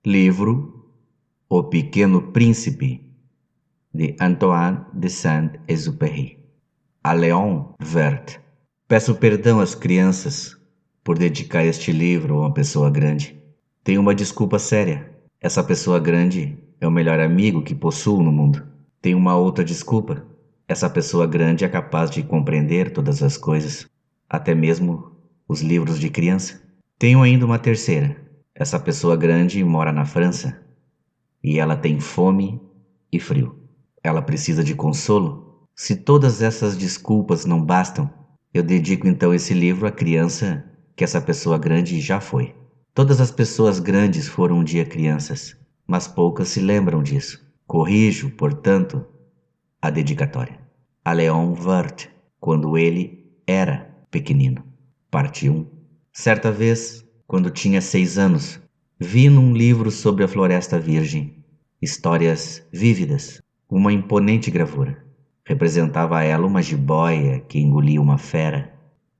Livro O Pequeno Príncipe, de Antoine de Saint-Exupéry. A Léon Vert. Peço perdão às crianças por dedicar este livro a uma pessoa grande. Tenho uma desculpa séria. Essa pessoa grande é o melhor amigo que possuo no mundo. Tenho uma outra desculpa. Essa pessoa grande é capaz de compreender todas as coisas, até mesmo os livros de criança. Tenho ainda uma terceira. Essa pessoa grande mora na França e ela tem fome e frio. Ela precisa de consolo. Se todas essas desculpas não bastam, eu dedico então esse livro à criança que essa pessoa grande já foi. Todas as pessoas grandes foram um dia crianças, mas poucas se lembram disso. Corrijo, portanto, a dedicatória. A Léon Vert, quando ele era pequenino. Parte 1. Certa vez, quando tinha 6 anos, vi num livro sobre a Floresta Virgem histórias vívidas, uma imponente gravura. Representava ela uma jiboia que engolia uma fera.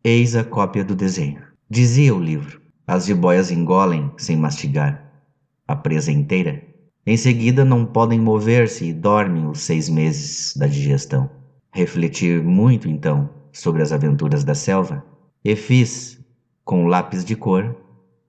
Eis a cópia do desenho. Dizia o livro: as jiboias engolem sem mastigar a presa inteira. Em seguida não podem mover-se e dormem os 6 meses da digestão. Refleti muito então sobre as aventuras da selva e fiz, com lápis de cor,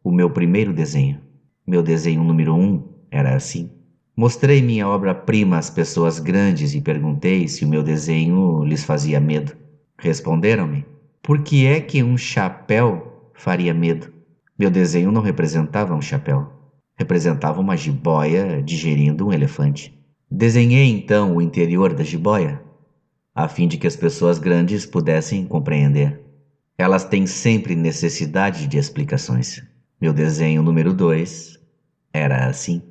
o meu primeiro desenho. Meu desenho número 1 era assim. Mostrei minha obra-prima às pessoas grandes e perguntei se o meu desenho lhes fazia medo. Responderam-me: por que é que um chapéu faria medo? Meu desenho não representava um chapéu. Representava uma jiboia digerindo um elefante. Desenhei então o interior da jiboia, a fim de que as pessoas grandes pudessem compreender. Elas têm sempre necessidade de explicações. Meu desenho número 2 era assim.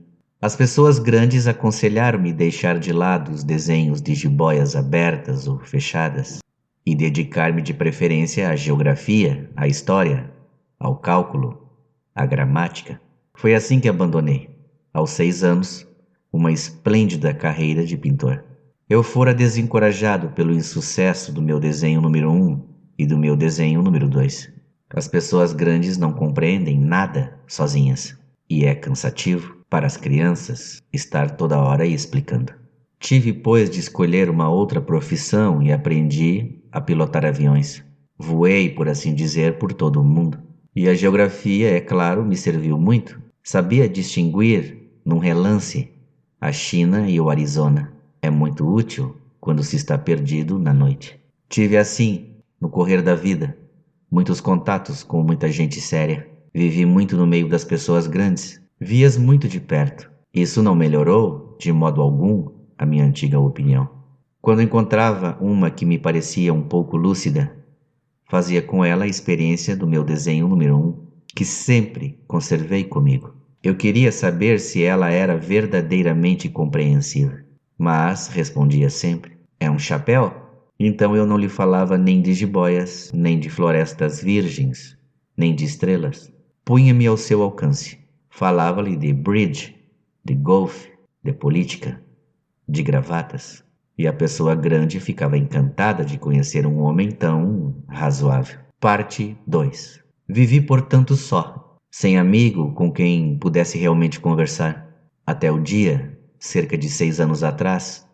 As pessoas grandes aconselharam-me deixar de lado os desenhos de jiboias abertas ou fechadas e dedicar-me de preferência à geografia, à história, ao cálculo, à gramática. Foi assim que abandonei, aos 6 anos, uma esplêndida carreira de pintor. Eu fora desencorajado pelo insucesso do meu desenho número 1 e do meu desenho número 2. As pessoas grandes não compreendem nada sozinhas, e é cansativo para as crianças estar toda hora explicando. Tive, pois, de escolher uma outra profissão e aprendi a pilotar aviões. Voei, por assim dizer, por todo o mundo. E a geografia, é claro, me serviu muito. Sabia distinguir, num relance, a China e o Arizona. É muito útil quando se está perdido na noite. Tive assim, no correr da vida, muitos contatos com muita gente séria. Vivi muito no meio das pessoas grandes. Vi-as muito de perto. Isso não melhorou, de modo algum, a minha antiga opinião. Quando encontrava uma que me parecia um pouco lúcida, fazia com ela a experiência do meu desenho número 1, que sempre conservei comigo. Eu queria saber se ela era verdadeiramente compreensiva, mas respondia sempre: é um chapéu? Então eu não lhe falava nem de jiboias, nem de florestas virgens, nem de estrelas. Punha-me ao seu alcance. Falava-lhe de bridge, de golfe, de política, de gravatas. E a pessoa grande ficava encantada de conhecer um homem tão razoável. Parte 2. Vivi, portanto, só, sem amigo com quem pudesse realmente conversar, até o dia, cerca de 6 anos atrás,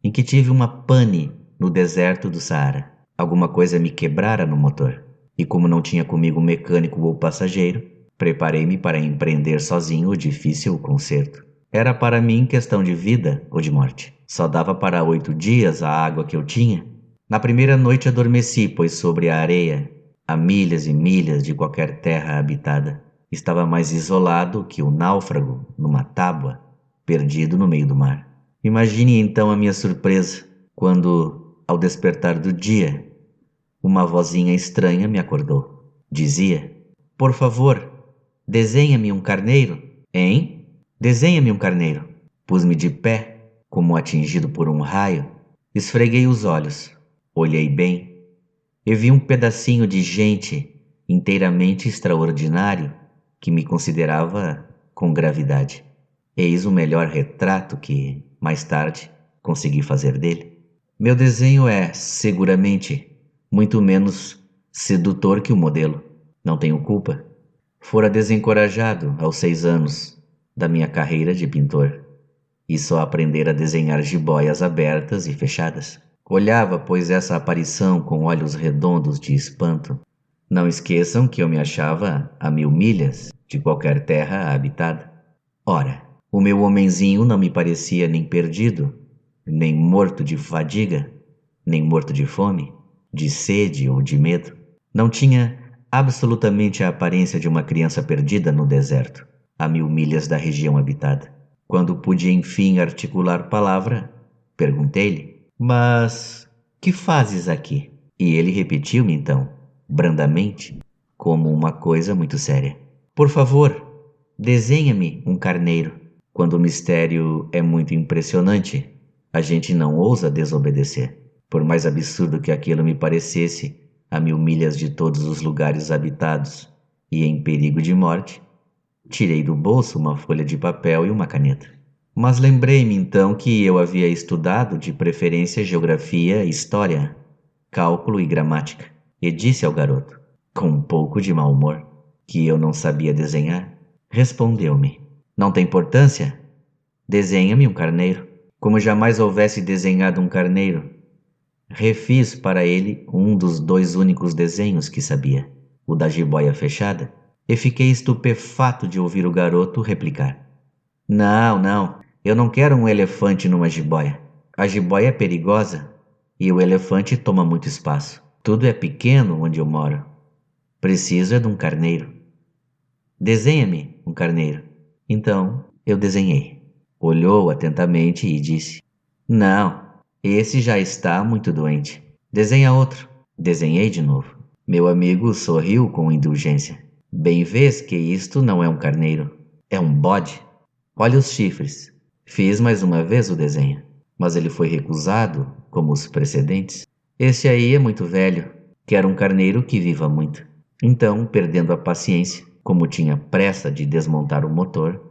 em que tive uma pane no deserto do Saara. Alguma coisa me quebrara no motor, e como não tinha comigo mecânico ou passageiro, preparei-me para empreender sozinho o difícil conserto. Era para mim questão de vida ou de morte. Só dava para 8 dias a água que eu tinha. Na primeira noite adormeci, pois sobre a areia, a milhas e milhas de qualquer terra habitada, estava mais isolado que o náufrago numa tábua, perdido no meio do mar. Imagine então a minha surpresa, quando, ao despertar do dia, uma vozinha estranha me acordou. Dizia: por favor, desenha-me um carneiro. Hein? Desenha-me um carneiro. Pus-me de pé, como atingido por um raio. Esfreguei os olhos. Olhei bem e vi um pedacinho de gente inteiramente extraordinário que me considerava com gravidade. Eis o melhor retrato que, mais tarde, consegui fazer dele. Meu desenho é, seguramente, muito menos sedutor que o modelo. Não tenho culpa. Fora desencorajado aos 6 anos da minha carreira de pintor e só aprender a desenhar jiboias abertas e fechadas. Olhava, pois, essa aparição com olhos redondos de espanto. Não esqueçam que eu me achava a 1000 milhas de qualquer terra habitada. Ora, o meu homenzinho não me parecia nem perdido, nem morto de fadiga, nem morto de fome, de sede ou de medo. Não tinha absolutamente a aparência de uma criança perdida no deserto, a 1000 milhas da região habitada. Quando pude enfim articular palavra, perguntei-lhe: "Mas que fazes aqui?" E ele repetiu-me então, brandamente, como uma coisa muito séria: "Por favor, desenha-me um carneiro." Quando o mistério é muito impressionante, a gente não ousa desobedecer. Por mais absurdo que aquilo me parecesse, a 1000 milhas de todos os lugares habitados e em perigo de morte, tirei do bolso uma folha de papel e uma caneta. Mas lembrei-me então que eu havia estudado de preferência geografia, história, cálculo e gramática, e disse ao garoto, com um pouco de mau humor, que eu não sabia desenhar. Respondeu-me: "Não tem importância? Desenha-me um carneiro." Como jamais houvesse desenhado um carneiro, refiz para ele um dos 2 únicos desenhos que sabia, o da jiboia fechada, e fiquei estupefato de ouvir o garoto replicar: Não, eu não quero um elefante numa jiboia. A jiboia é perigosa e o elefante toma muito espaço. Tudo é pequeno onde eu moro. Preciso é de um carneiro. Desenha-me um carneiro." Então eu desenhei. Olhou atentamente e disse: "Não, esse já está muito doente. Desenha outro." Desenhei de novo. Meu amigo sorriu com indulgência. "Bem vês que isto não é um carneiro, é um bode. Olha os chifres." Fiz mais uma vez o desenho, mas ele foi recusado, como os precedentes. "Esse aí é muito velho. Quero um carneiro que viva muito." Então, perdendo a paciência, como tinha pressa de desmontar o motor,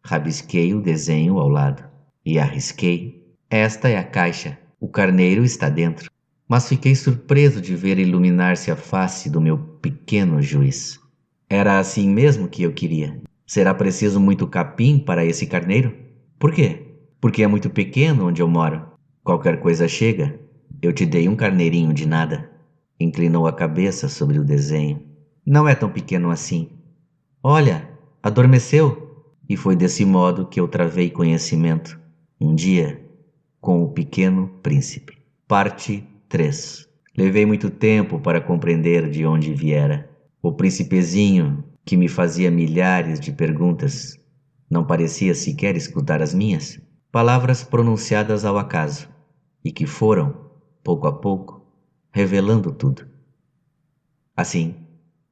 rabisquei o desenho ao lado e arrisquei: "Esta é a caixa. O carneiro está dentro." Mas fiquei surpreso de ver iluminar-se a face do meu pequeno juiz. Era assim mesmo que eu queria. Será preciso muito capim para esse carneiro? Por quê? Porque é muito pequeno onde eu moro. Qualquer coisa chega. Eu te dei um carneirinho de nada. Inclinou a cabeça sobre o desenho. Não é tão pequeno assim. Olha, adormeceu. E foi desse modo que eu travei conhecimento, um dia, com o Pequeno Príncipe. Parte 3. Levei muito tempo para compreender de onde viera. O príncipezinho, que me fazia milhares de perguntas, não parecia sequer escutar as minhas, palavras pronunciadas ao acaso, e que foram, pouco a pouco, revelando tudo. Assim,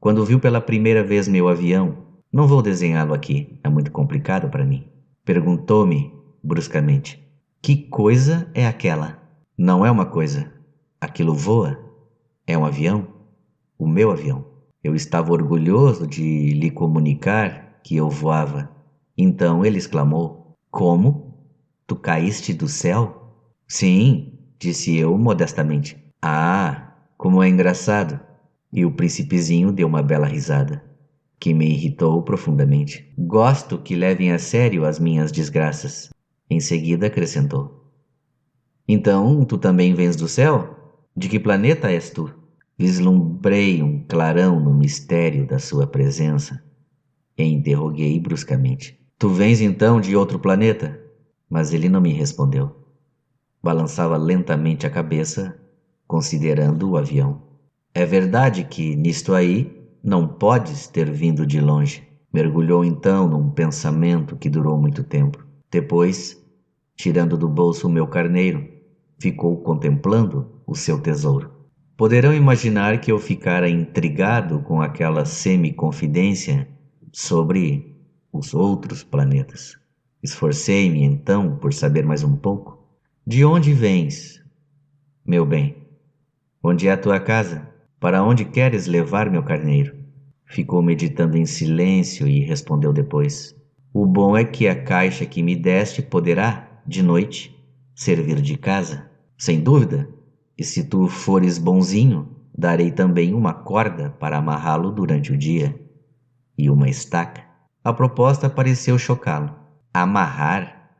quando viu pela primeira vez meu avião, não vou desenhá-lo aqui, é muito complicado para mim, perguntou-me bruscamente: "Que coisa é aquela?" "Não é uma coisa. Aquilo voa. É um avião. O meu avião." Eu estava orgulhoso de lhe comunicar que eu voava. Então ele exclamou: "Como? Tu caíste do céu?" "Sim," disse eu modestamente. "Ah, como é engraçado." E o príncipezinho deu uma bela risada, que me irritou profundamente. "Gosto que levem a sério as minhas desgraças." Em seguida acrescentou: "Então, tu também vens do céu? De que planeta és tu?" Vislumbrei um clarão no mistério da sua presença e interroguei bruscamente: "Tu vens então de outro planeta?" Mas ele não me respondeu. Balançava lentamente a cabeça, considerando o avião. "É verdade que nisto aí não podes ter vindo de longe." Mergulhou então num pensamento que durou muito tempo. Depois, tirando do bolso o meu carneiro, ficou contemplando o seu tesouro. Poderão imaginar que eu ficara intrigado com aquela semi-confidência sobre os outros planetas. Esforcei-me então por saber mais um pouco. "De onde vens, meu bem? Onde é a tua casa? Para onde queres levar meu carneiro?" Ficou meditando em silêncio e respondeu depois: "O bom é que a caixa que me deste poderá, de noite, servir de casa." "Sem dúvida. E se tu fores bonzinho, darei também uma corda para amarrá-lo durante o dia. E uma estaca." A proposta pareceu chocá-lo. Amarrar?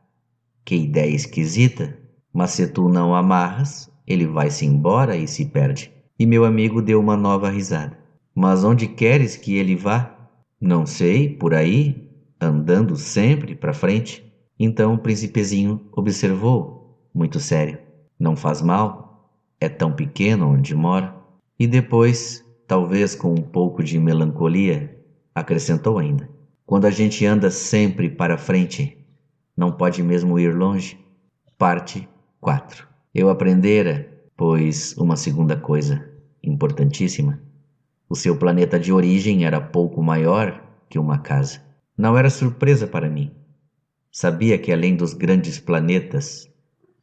Que ideia esquisita! Mas se tu não amarras, ele vai-se embora e se perde. E meu amigo deu uma nova risada. Mas onde queres que ele vá? Não sei, por aí, andando sempre para frente. Então o príncipezinho observou, muito sério. Não faz mal, é tão pequeno onde mora. E depois, talvez com um pouco de melancolia, acrescentou ainda. Quando a gente anda sempre para frente, não pode mesmo ir longe. Parte 4. Eu aprendera, pois, uma segunda coisa importantíssima. O seu planeta de origem era pouco maior que uma casa. Não era surpresa para mim. Sabia que além dos grandes planetas,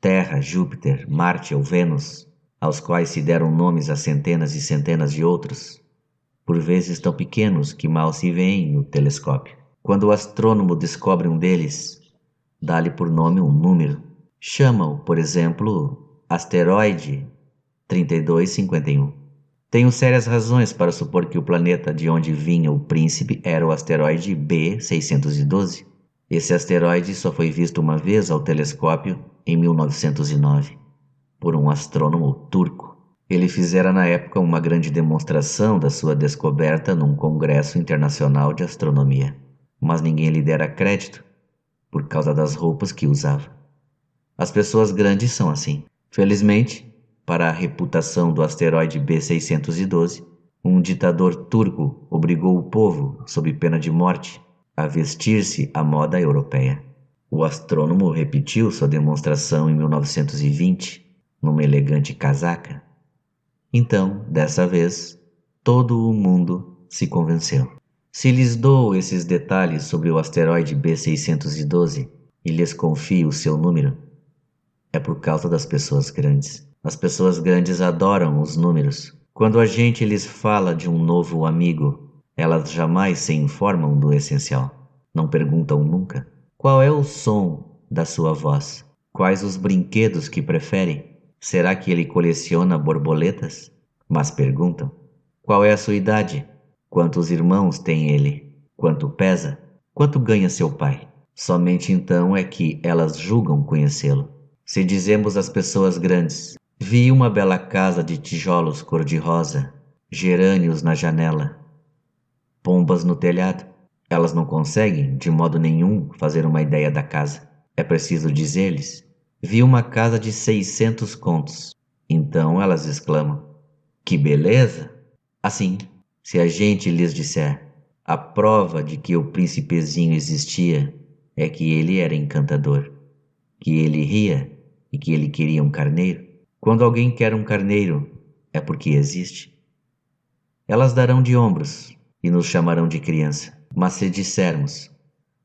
Terra, Júpiter, Marte ou Vênus, aos quais se deram nomes a centenas e centenas de outros, por vezes tão pequenos que mal se veem no telescópio. Quando o astrônomo descobre um deles, dá-lhe por nome um número. Chama-o, por exemplo, asteroide 3251. Tenho sérias razões para supor que o planeta de onde vinha o príncipe era o asteroide B612. Esse asteroide só foi visto uma vez ao telescópio em 1909, por um astrônomo turco. Ele fizera na época uma grande demonstração da sua descoberta num congresso internacional de astronomia, mas ninguém lhe dera crédito por causa das roupas que usava. As pessoas grandes são assim. Felizmente, para a reputação do asteroide B612, um ditador turco obrigou o povo, sob pena de morte, a vestir-se à moda europeia. O astrônomo repetiu sua demonstração em 1920, numa elegante casaca. Então, dessa vez, todo o mundo se convenceu. Se lhes dou esses detalhes sobre o asteroide B612 e lhes confio o seu número, é por causa das pessoas grandes. As pessoas grandes adoram os números. Quando a gente lhes fala de um novo amigo, elas jamais se informam do essencial. Não perguntam nunca. Qual é o som da sua voz? Quais os brinquedos que prefere? Será que ele coleciona borboletas? Mas perguntam. Qual é a sua idade? Quantos irmãos tem ele? Quanto pesa? Quanto ganha seu pai? Somente então é que elas julgam conhecê-lo. Se dizemos às pessoas grandes, vi uma bela casa de tijolos cor-de-rosa, gerânios na janela, pombas no telhado, elas não conseguem, de modo nenhum, fazer uma ideia da casa. É preciso dizer-lhes, vi uma casa de 600 contos. Então elas exclamam, que beleza! Assim, se a gente lhes disser, a prova de que o príncipezinho existia é que ele era encantador, que ele ria e que ele queria um carneiro. Quando alguém quer um carneiro, é porque existe. Elas darão de ombros e nos chamarão de criança. Mas se dissermos,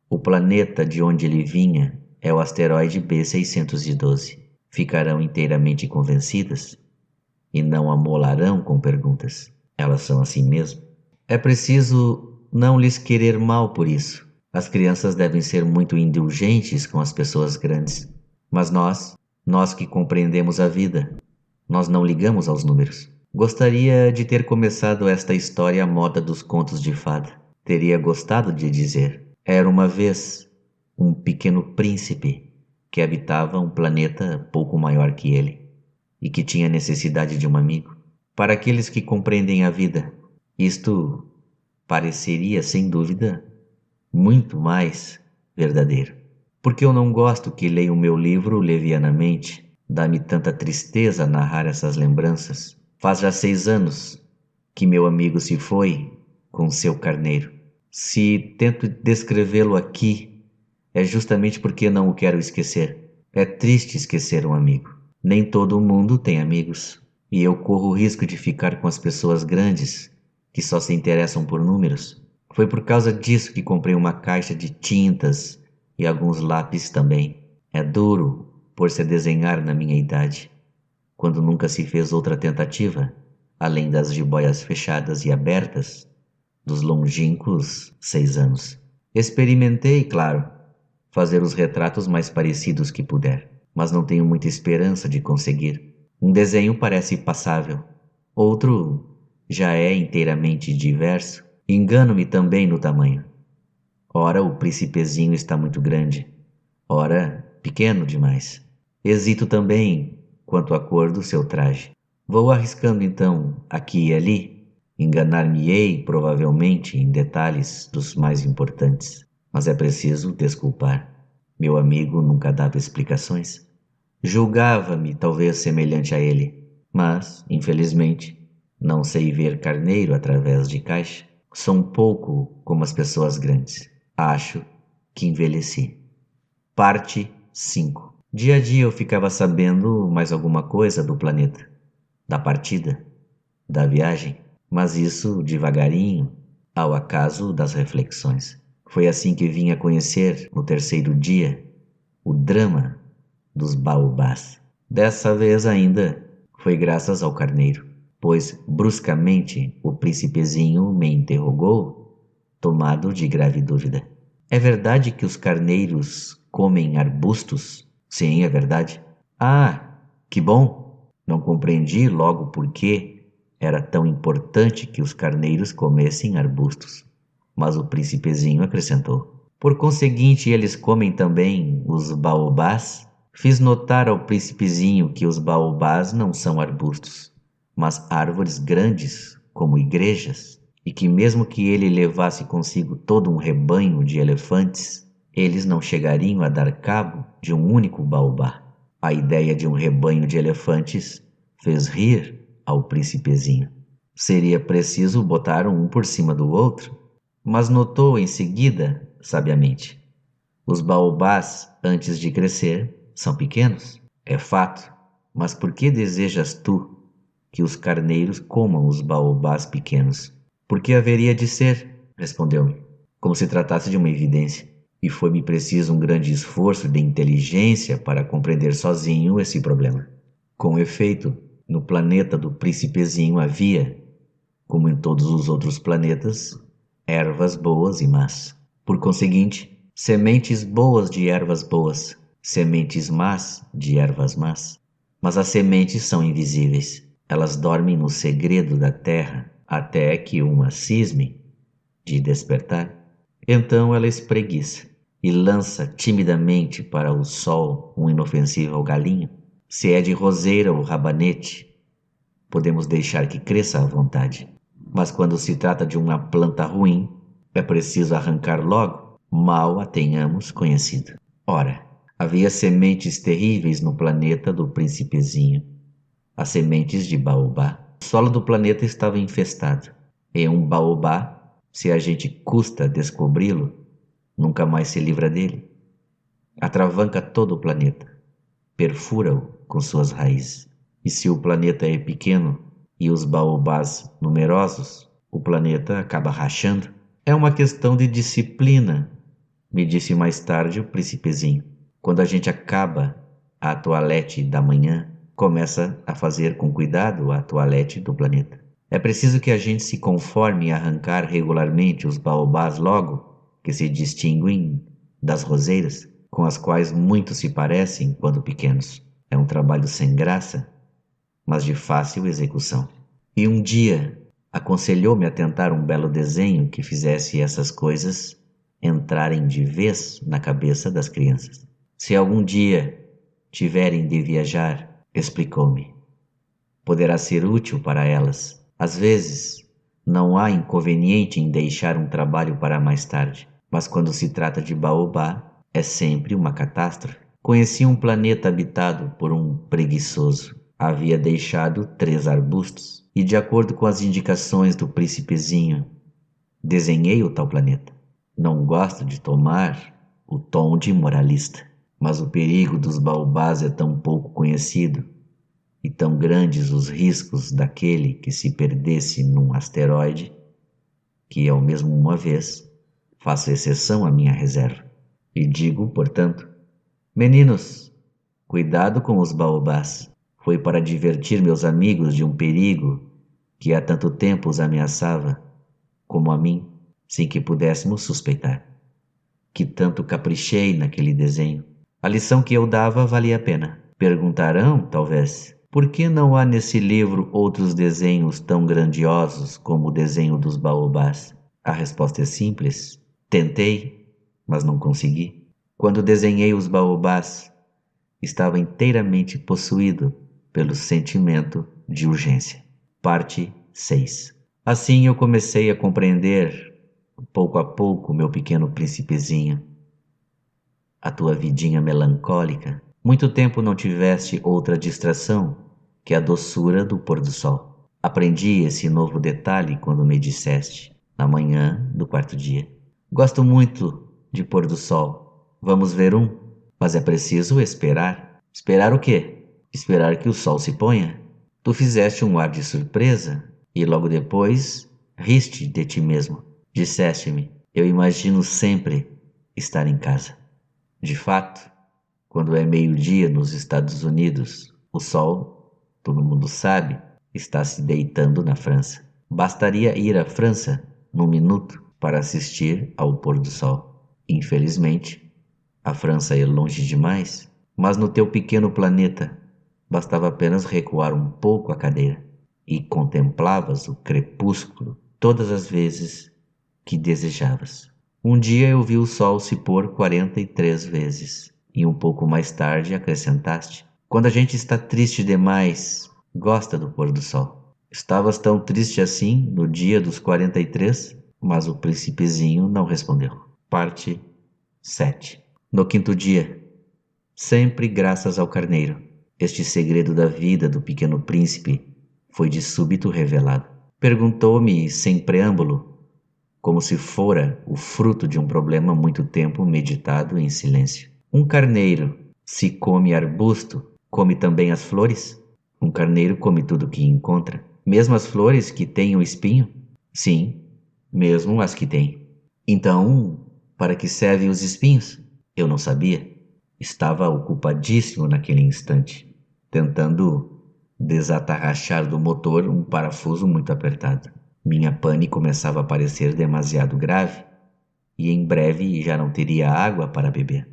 o planeta de onde ele vinha é o asteroide B612, ficarão inteiramente convencidas e não amolarão com perguntas. Elas são assim mesmo. É preciso não lhes querer mal por isso. As crianças devem ser muito indulgentes com as pessoas grandes. Mas nós que compreendemos a vida, nós não ligamos aos números. Gostaria de ter começado esta história à moda dos contos de fada. Teria gostado de dizer, era uma vez um pequeno príncipe que habitava um planeta pouco maior que ele e que tinha necessidade de um amigo. Para aqueles que compreendem a vida, isto pareceria, sem dúvida, muito mais verdadeiro. Porque eu não gosto que leiam meu livro levianamente. Dá-me tanta tristeza narrar essas lembranças. Faz já 6 anos que meu amigo se foi com seu carneiro. Se tento descrevê-lo aqui, é justamente porque não o quero esquecer. É triste esquecer um amigo. Nem todo mundo tem amigos. E eu corro o risco de ficar com as pessoas grandes, que só se interessam por números. Foi por causa disso que comprei uma caixa de tintas e alguns lápis também. É duro pôr-se a desenhar na minha idade, quando nunca se fez outra tentativa, além das jiboias fechadas e abertas, dos longínquos 6 anos. Experimentei, claro, fazer os retratos mais parecidos que puder, mas não tenho muita esperança de conseguir. Um desenho parece passável, outro já é inteiramente diverso. Engano-me também no tamanho. Ora, o príncipezinho está muito grande, ora, pequeno demais. Hesito também quanto à cor do seu traje. Vou arriscando então aqui e ali. Enganar-me-ei provavelmente em detalhes dos mais importantes, mas é preciso desculpar. Meu amigo nunca dava explicações. Julgava-me talvez semelhante a ele, mas, infelizmente, não sei ver carneiro através de caixa. Sou um pouco como as pessoas grandes. Acho que envelheci. Parte 5. Dia a dia eu ficava sabendo mais alguma coisa do planeta, da partida, da viagem, mas isso devagarinho, ao acaso das reflexões. Foi assim que vim a conhecer, no terceiro dia, o drama dos baobás. Dessa vez ainda foi graças ao carneiro, pois bruscamente o príncipezinho me interrogou, tomado de grave dúvida. É verdade que os carneiros comem arbustos? Sim, é verdade. Ah, que bom! Não compreendi logo por que era tão importante que os carneiros comessem arbustos. Mas o príncipezinho acrescentou: por conseguinte, eles comem também os baobás? Fiz notar ao príncipezinho que os baobás não são arbustos, mas árvores grandes, como igrejas, e que mesmo que ele levasse consigo todo um rebanho de elefantes, eles não chegariam a dar cabo de um único baobá. A ideia de um rebanho de elefantes fez rir ao príncipezinho. Seria preciso botar um por cima do outro, mas notou em seguida, sabiamente: os baobás, antes de crescer, são pequenos. É fato, mas por que desejas tu que os carneiros comam os baobás pequenos? Por que haveria de ser? Respondeu-me, como se tratasse de uma evidência. E foi-me preciso um grande esforço de inteligência para compreender sozinho esse problema. Com efeito, no planeta do príncipezinho havia, como em todos os outros planetas, ervas boas e más. Por conseguinte, sementes boas de ervas boas, sementes más de ervas más. Mas as sementes são invisíveis. Elas dormem no segredo da terra até que uma cisme de despertar. Então ela espreguiça e lança timidamente para o sol um inofensível galinho. Se é de roseira ou rabanete, podemos deixar que cresça à vontade. Mas quando se trata de uma planta ruim, é preciso arrancar logo, mal a tenhamos conhecido. Ora, havia sementes terríveis no planeta do príncipezinho, as sementes de baobá. O solo do planeta estava infestado, e um baobá, se a gente custa descobri-lo, nunca mais se livra dele. Atravanca todo o planeta, perfura-o com suas raízes. E se o planeta é pequeno e os baobás numerosos, o planeta acaba rachando. É uma questão de disciplina, me disse mais tarde o príncipezinho. Quando a gente acaba a toalete da manhã, começa a fazer com cuidado a toalete do planeta. É preciso que a gente se conforme em arrancar regularmente os baobás logo que se distinguem das roseiras, com as quais muitos se parecem quando pequenos. É um trabalho sem graça, mas de fácil execução. E um dia aconselhou-me a tentar um belo desenho que fizesse essas coisas entrarem de vez na cabeça das crianças. Se algum dia tiverem de viajar, explicou-me, poderá ser útil para elas. Às vezes, não há inconveniente em deixar um trabalho para mais tarde, mas quando se trata de baobá, é sempre uma catástrofe. Conheci um planeta habitado por um preguiçoso. Havia deixado 3 arbustos e, de acordo com as indicações do príncipezinho, desenhei o tal planeta. Não gosto de tomar o tom de moralista, mas o perigo dos baobás é tão pouco conhecido e tão grandes os riscos daquele que se perdesse num asteroide, que ao mesmo uma vez faço exceção à minha reserva. E digo, portanto, meninos, cuidado com os baobás. Foi para divertir meus amigos de um perigo que há tanto tempo os ameaçava, como a mim, sem que pudéssemos suspeitar. Que tanto caprichei naquele desenho. A lição que eu dava valia a pena. Perguntarão, talvez, por que não há nesse livro outros desenhos tão grandiosos como o desenho dos baobás? A resposta é simples. Tentei, mas não consegui. Quando desenhei os baobás, estava inteiramente possuído pelo sentimento de urgência. Parte 6. Assim eu comecei a compreender, pouco a pouco, meu pequeno príncipezinho, a tua vidinha melancólica. Muito tempo não tiveste outra distração que a doçura do pôr do sol. Aprendi esse novo detalhe quando me disseste, na manhã do quarto dia: gosto muito de pôr do sol. Vamos ver um? Mas é preciso esperar. Esperar o quê? Esperar que o sol se ponha. Tu fizeste um ar de surpresa e logo depois riste de ti mesmo. Disseste-me: eu imagino sempre estar em casa. De fato, quando é meio-dia nos Estados Unidos, o sol, todo mundo sabe, está se deitando na França. Bastaria ir à França num minuto para assistir ao pôr do sol. Infelizmente, a França é longe demais, mas no teu pequeno planeta bastava apenas recuar um pouco a cadeira e contemplavas o crepúsculo todas as vezes que desejavas. Um dia eu vi o sol se pôr 43 vezes e um pouco mais tarde acrescentaste: quando a gente está triste demais, gosta do pôr do sol. Estavas tão triste assim no dia dos 43, mas o príncipezinho não respondeu. Parte 7. No quinto dia, sempre graças ao carneiro, este segredo da vida do pequeno príncipe foi de súbito revelado. Perguntou-me sem preâmbulo, como se fora o fruto de um problema muito tempo meditado em silêncio: um carneiro, se come arbusto, come também as flores? Um carneiro come tudo que encontra, mesmo as flores que têm o espinho? Sim, mesmo as que têm. Então, para que servem os espinhos? Eu não sabia. Estava ocupadíssimo naquele instante, tentando desatarrachar do motor um parafuso muito apertado. Minha pane começava a parecer demasiado grave e em breve já não teria água para beber.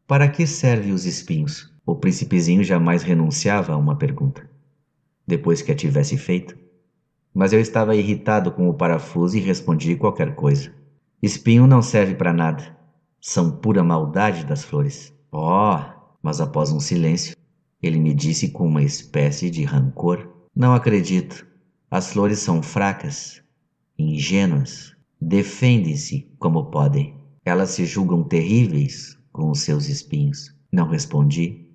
Para que servem os espinhos? O príncipezinho jamais renunciava a uma pergunta, depois que a tivesse feito. Mas eu estava irritado com o parafuso e respondi qualquer coisa. Espinho não serve para nada. São pura maldade das flores. Oh, mas após um silêncio, ele me disse com uma espécie de rancor: não acredito. As flores são fracas, ingênuas, defendem-se como podem. Elas se julgam terríveis com os seus espinhos. Não respondi.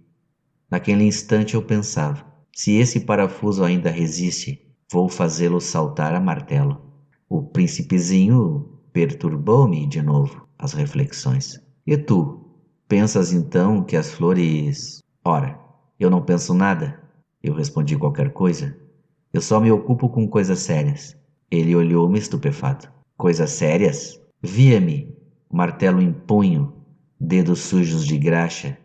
Naquele instante eu pensava: se esse parafuso ainda resiste, vou fazê-lo saltar a martelo. O príncipezinho perturbou-me de novo as reflexões. E tu, pensas então que as flores... Ora, eu não penso nada. Eu respondi qualquer coisa. Eu só me ocupo com coisas sérias. Ele olhou-me estupefato. Coisas sérias? Via-me, martelo em punho, dedos sujos de graxa,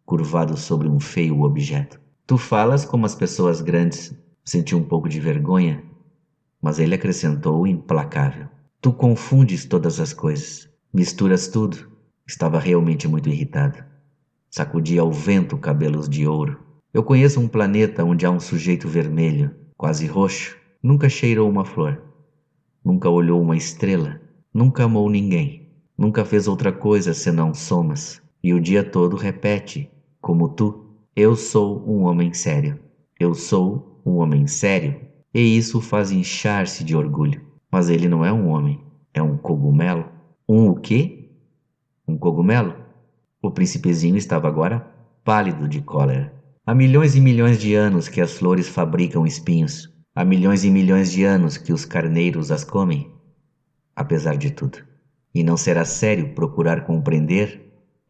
curvado sobre um feio objeto. Tu falas como as pessoas grandes. Senti um pouco de vergonha, mas ele acrescentou implacável: tu confundes todas as coisas, misturas tudo. Estava realmente muito irritado. Sacudia ao vento cabelos de ouro. Eu conheço um planeta onde há um sujeito vermelho, quase roxo. Nunca cheirou uma flor, nunca olhou uma estrela, nunca amou ninguém, nunca fez outra coisa senão somas. E o dia todo repete, como tu: eu sou um homem sério. Eu sou um homem sério. E isso o faz inchar-se de orgulho. Mas ele não é um homem, é um cogumelo. Um o quê? Um cogumelo? O príncipezinho estava agora pálido de cólera. Há milhões e milhões de anos que as flores fabricam espinhos. Há milhões e milhões de anos que os carneiros as comem. Apesar de tudo. E não será sério procurar compreender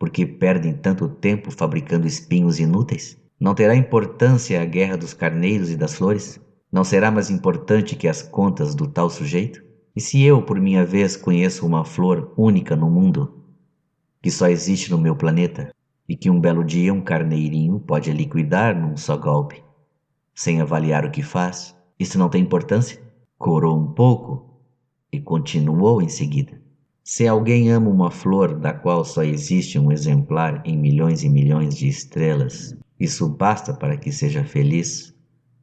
por que perdem tanto tempo fabricando espinhos inúteis? Não terá importância a guerra dos carneiros e das flores? Não será mais importante que as contas do tal sujeito? E se eu, por minha vez, conheço uma flor única no mundo, que só existe no meu planeta, e que um belo dia um carneirinho pode liquidar num só golpe, sem avaliar o que faz, isso não tem importância? Corou um pouco e continuou em seguida: se alguém ama uma flor da qual só existe um exemplar em milhões e milhões de estrelas, isso basta para que seja feliz.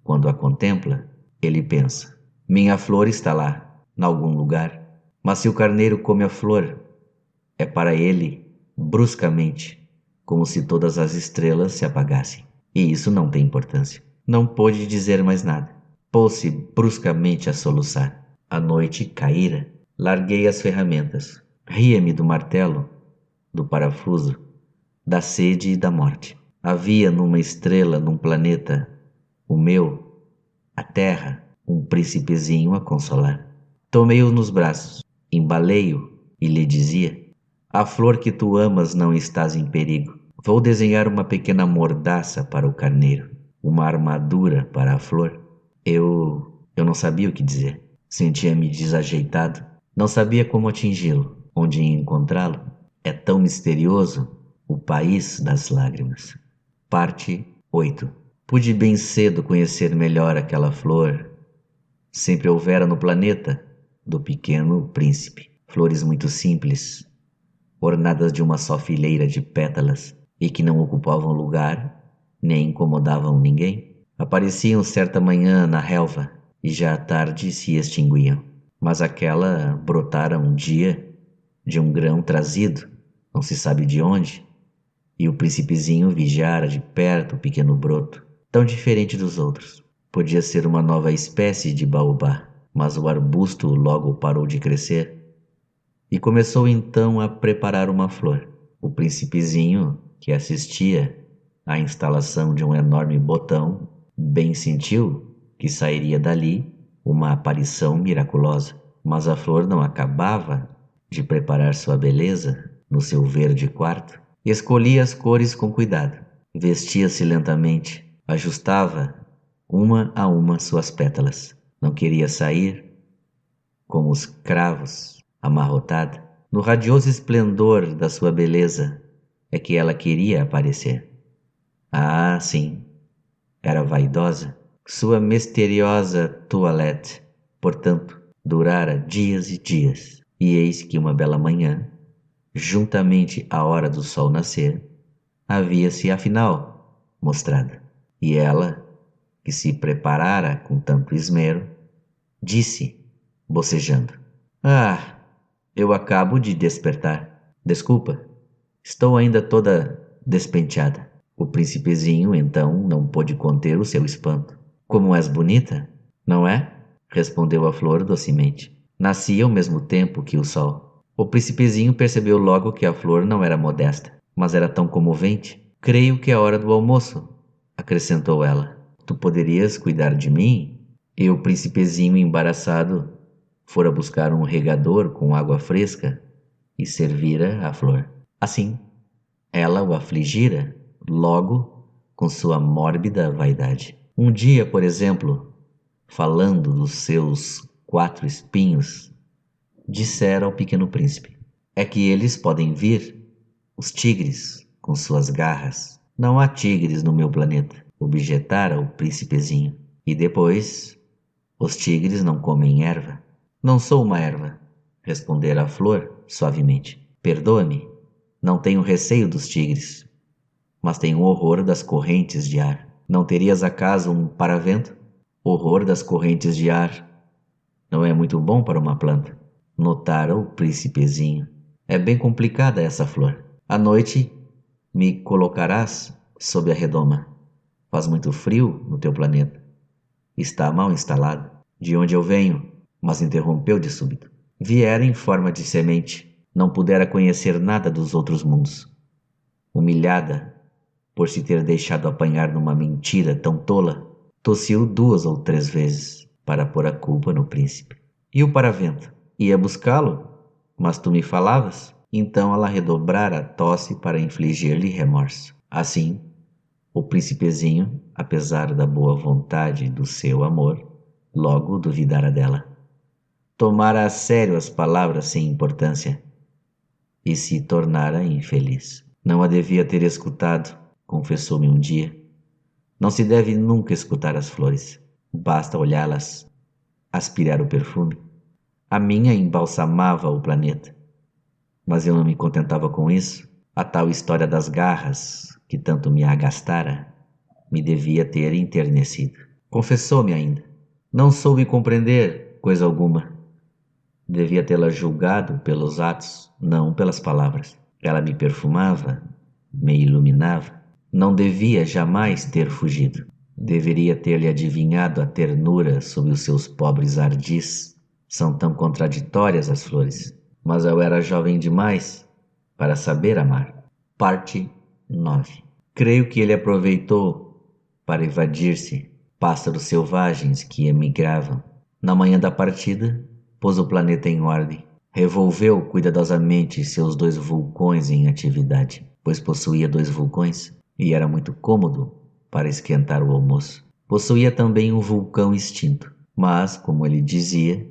Quando a contempla, ele pensa: minha flor está lá, em algum lugar. Mas se o carneiro come a flor, É para ele, bruscamente, como se todas as estrelas se apagassem. E isso não tem importância. Não pôde dizer mais nada. Pôs-se bruscamente a soluçar. A noite caíra. Larguei as ferramentas. Ria-me do martelo, do parafuso, da sede e da morte. Havia numa estrela, num planeta, o meu, a terra, um príncipezinho a consolar. Tomei-o nos braços, embalei-o e lhe dizia: a flor que tu amas não estás em perigo. Vou desenhar uma pequena mordaça para o carneiro, uma armadura para a flor. Eu não sabia o que dizer. Sentia-me desajeitado. Não sabia como atingi-lo, onde encontrá-lo. É tão misterioso o país das lágrimas. Parte 8. Pude bem cedo conhecer melhor aquela flor. Sempre houvera no planeta do Pequeno Príncipe. Flores muito simples, ornadas de uma só fileira de pétalas e que não ocupavam lugar nem incomodavam ninguém. Apareciam certa manhã na relva e já à tarde se extinguiam. Mas aquela brotara um dia de um grão trazido, não se sabe de onde, e o príncipezinho vigiara de perto o pequeno broto, tão diferente dos outros. Podia ser uma nova espécie de baobá, mas o arbusto logo parou de crescer e começou então a preparar uma flor. O príncipezinho, que assistia à instalação de um enorme botão, bem sentiu que sairia dali uma aparição miraculosa. Mas a flor não acabava de preparar sua beleza no seu verde quarto. Escolhia as cores com cuidado, vestia-se lentamente, ajustava uma a uma suas pétalas. Não queria sair como os cravos, amarrotada. No radioso esplendor da sua beleza é que ela queria aparecer. Ah, sim, era vaidosa. Sua misteriosa toilette, portanto, durara dias e dias. E eis que uma bela manhã, juntamente à hora do sol nascer, havia-se afinal mostrada. E ela, que se preparara com tanto esmero, disse, bocejando: ah, eu acabo de despertar. Desculpa, estou ainda toda despenteada. O príncipezinho então não pôde conter o seu espanto. Como és bonita, não é? Respondeu a flor docemente. Nasci ao mesmo tempo que o sol. O príncipezinho percebeu logo que a flor não era modesta, mas era tão comovente. Creio que é hora do almoço, acrescentou ela. Tu poderias cuidar de mim? E o príncipezinho embaraçado fora buscar um regador com água fresca e servira a flor. Assim, ela o afligira logo com sua mórbida vaidade. Um dia, por exemplo, falando dos seus 4 espinhos, dissera ao pequeno príncipe: é que eles podem vir, os tigres, com suas garras. Não há tigres no meu planeta, objetara o príncipezinho. E depois, os tigres não comem erva. Não sou uma erva, respondera a flor suavemente. Perdoa-me, não tenho receio dos tigres, mas tenho horror das correntes de ar. Não terias acaso um paravento? Horror das correntes de ar não é muito bom para uma planta, notara o príncipezinho. É bem complicada essa flor. À noite me colocarás sob a redoma. Faz muito frio no teu planeta. Está mal instalado. De onde eu venho? Mas interrompeu de súbito. Viera em forma de semente. Não pudera conhecer nada dos outros mundos. Humilhada por se ter deixado apanhar numa mentira tão tola, tossiu 2 ou 3 vezes para pôr a culpa no príncipe. E o paravento? Ia buscá-lo? Mas tu me falavas? Então ela redobrara a tosse para infligir-lhe remorso. Assim, o príncipezinho, apesar da boa vontade do seu amor, logo duvidara dela. Tomara a sério as palavras sem importância e se tornara infeliz. Não a devia ter escutado, confessou-me um dia. Não se deve nunca escutar as flores. Basta olhá-las, aspirar o perfume. A minha embalsamava o planeta. Mas eu não me contentava com isso. A tal história das garras, que tanto me agastara, me devia ter enternecido. Confessou-me ainda. Não soube compreender coisa alguma. Devia tê-la julgado pelos atos, não pelas palavras. Ela me perfumava, me iluminava. Não devia jamais ter fugido. Deveria ter-lhe adivinhado a ternura sob os seus pobres ardis. São tão contraditórias as flores. Mas eu era jovem demais para saber amar. Parte 9. Creio que ele aproveitou para evadir-se. Pássaros selvagens que emigravam. Na manhã da partida, pôs o planeta em ordem. Revolveu cuidadosamente seus 2 vulcões em atividade, pois possuía 2 vulcões e era muito cômodo para esquentar o almoço. Possuía também um vulcão extinto, mas, como ele dizia,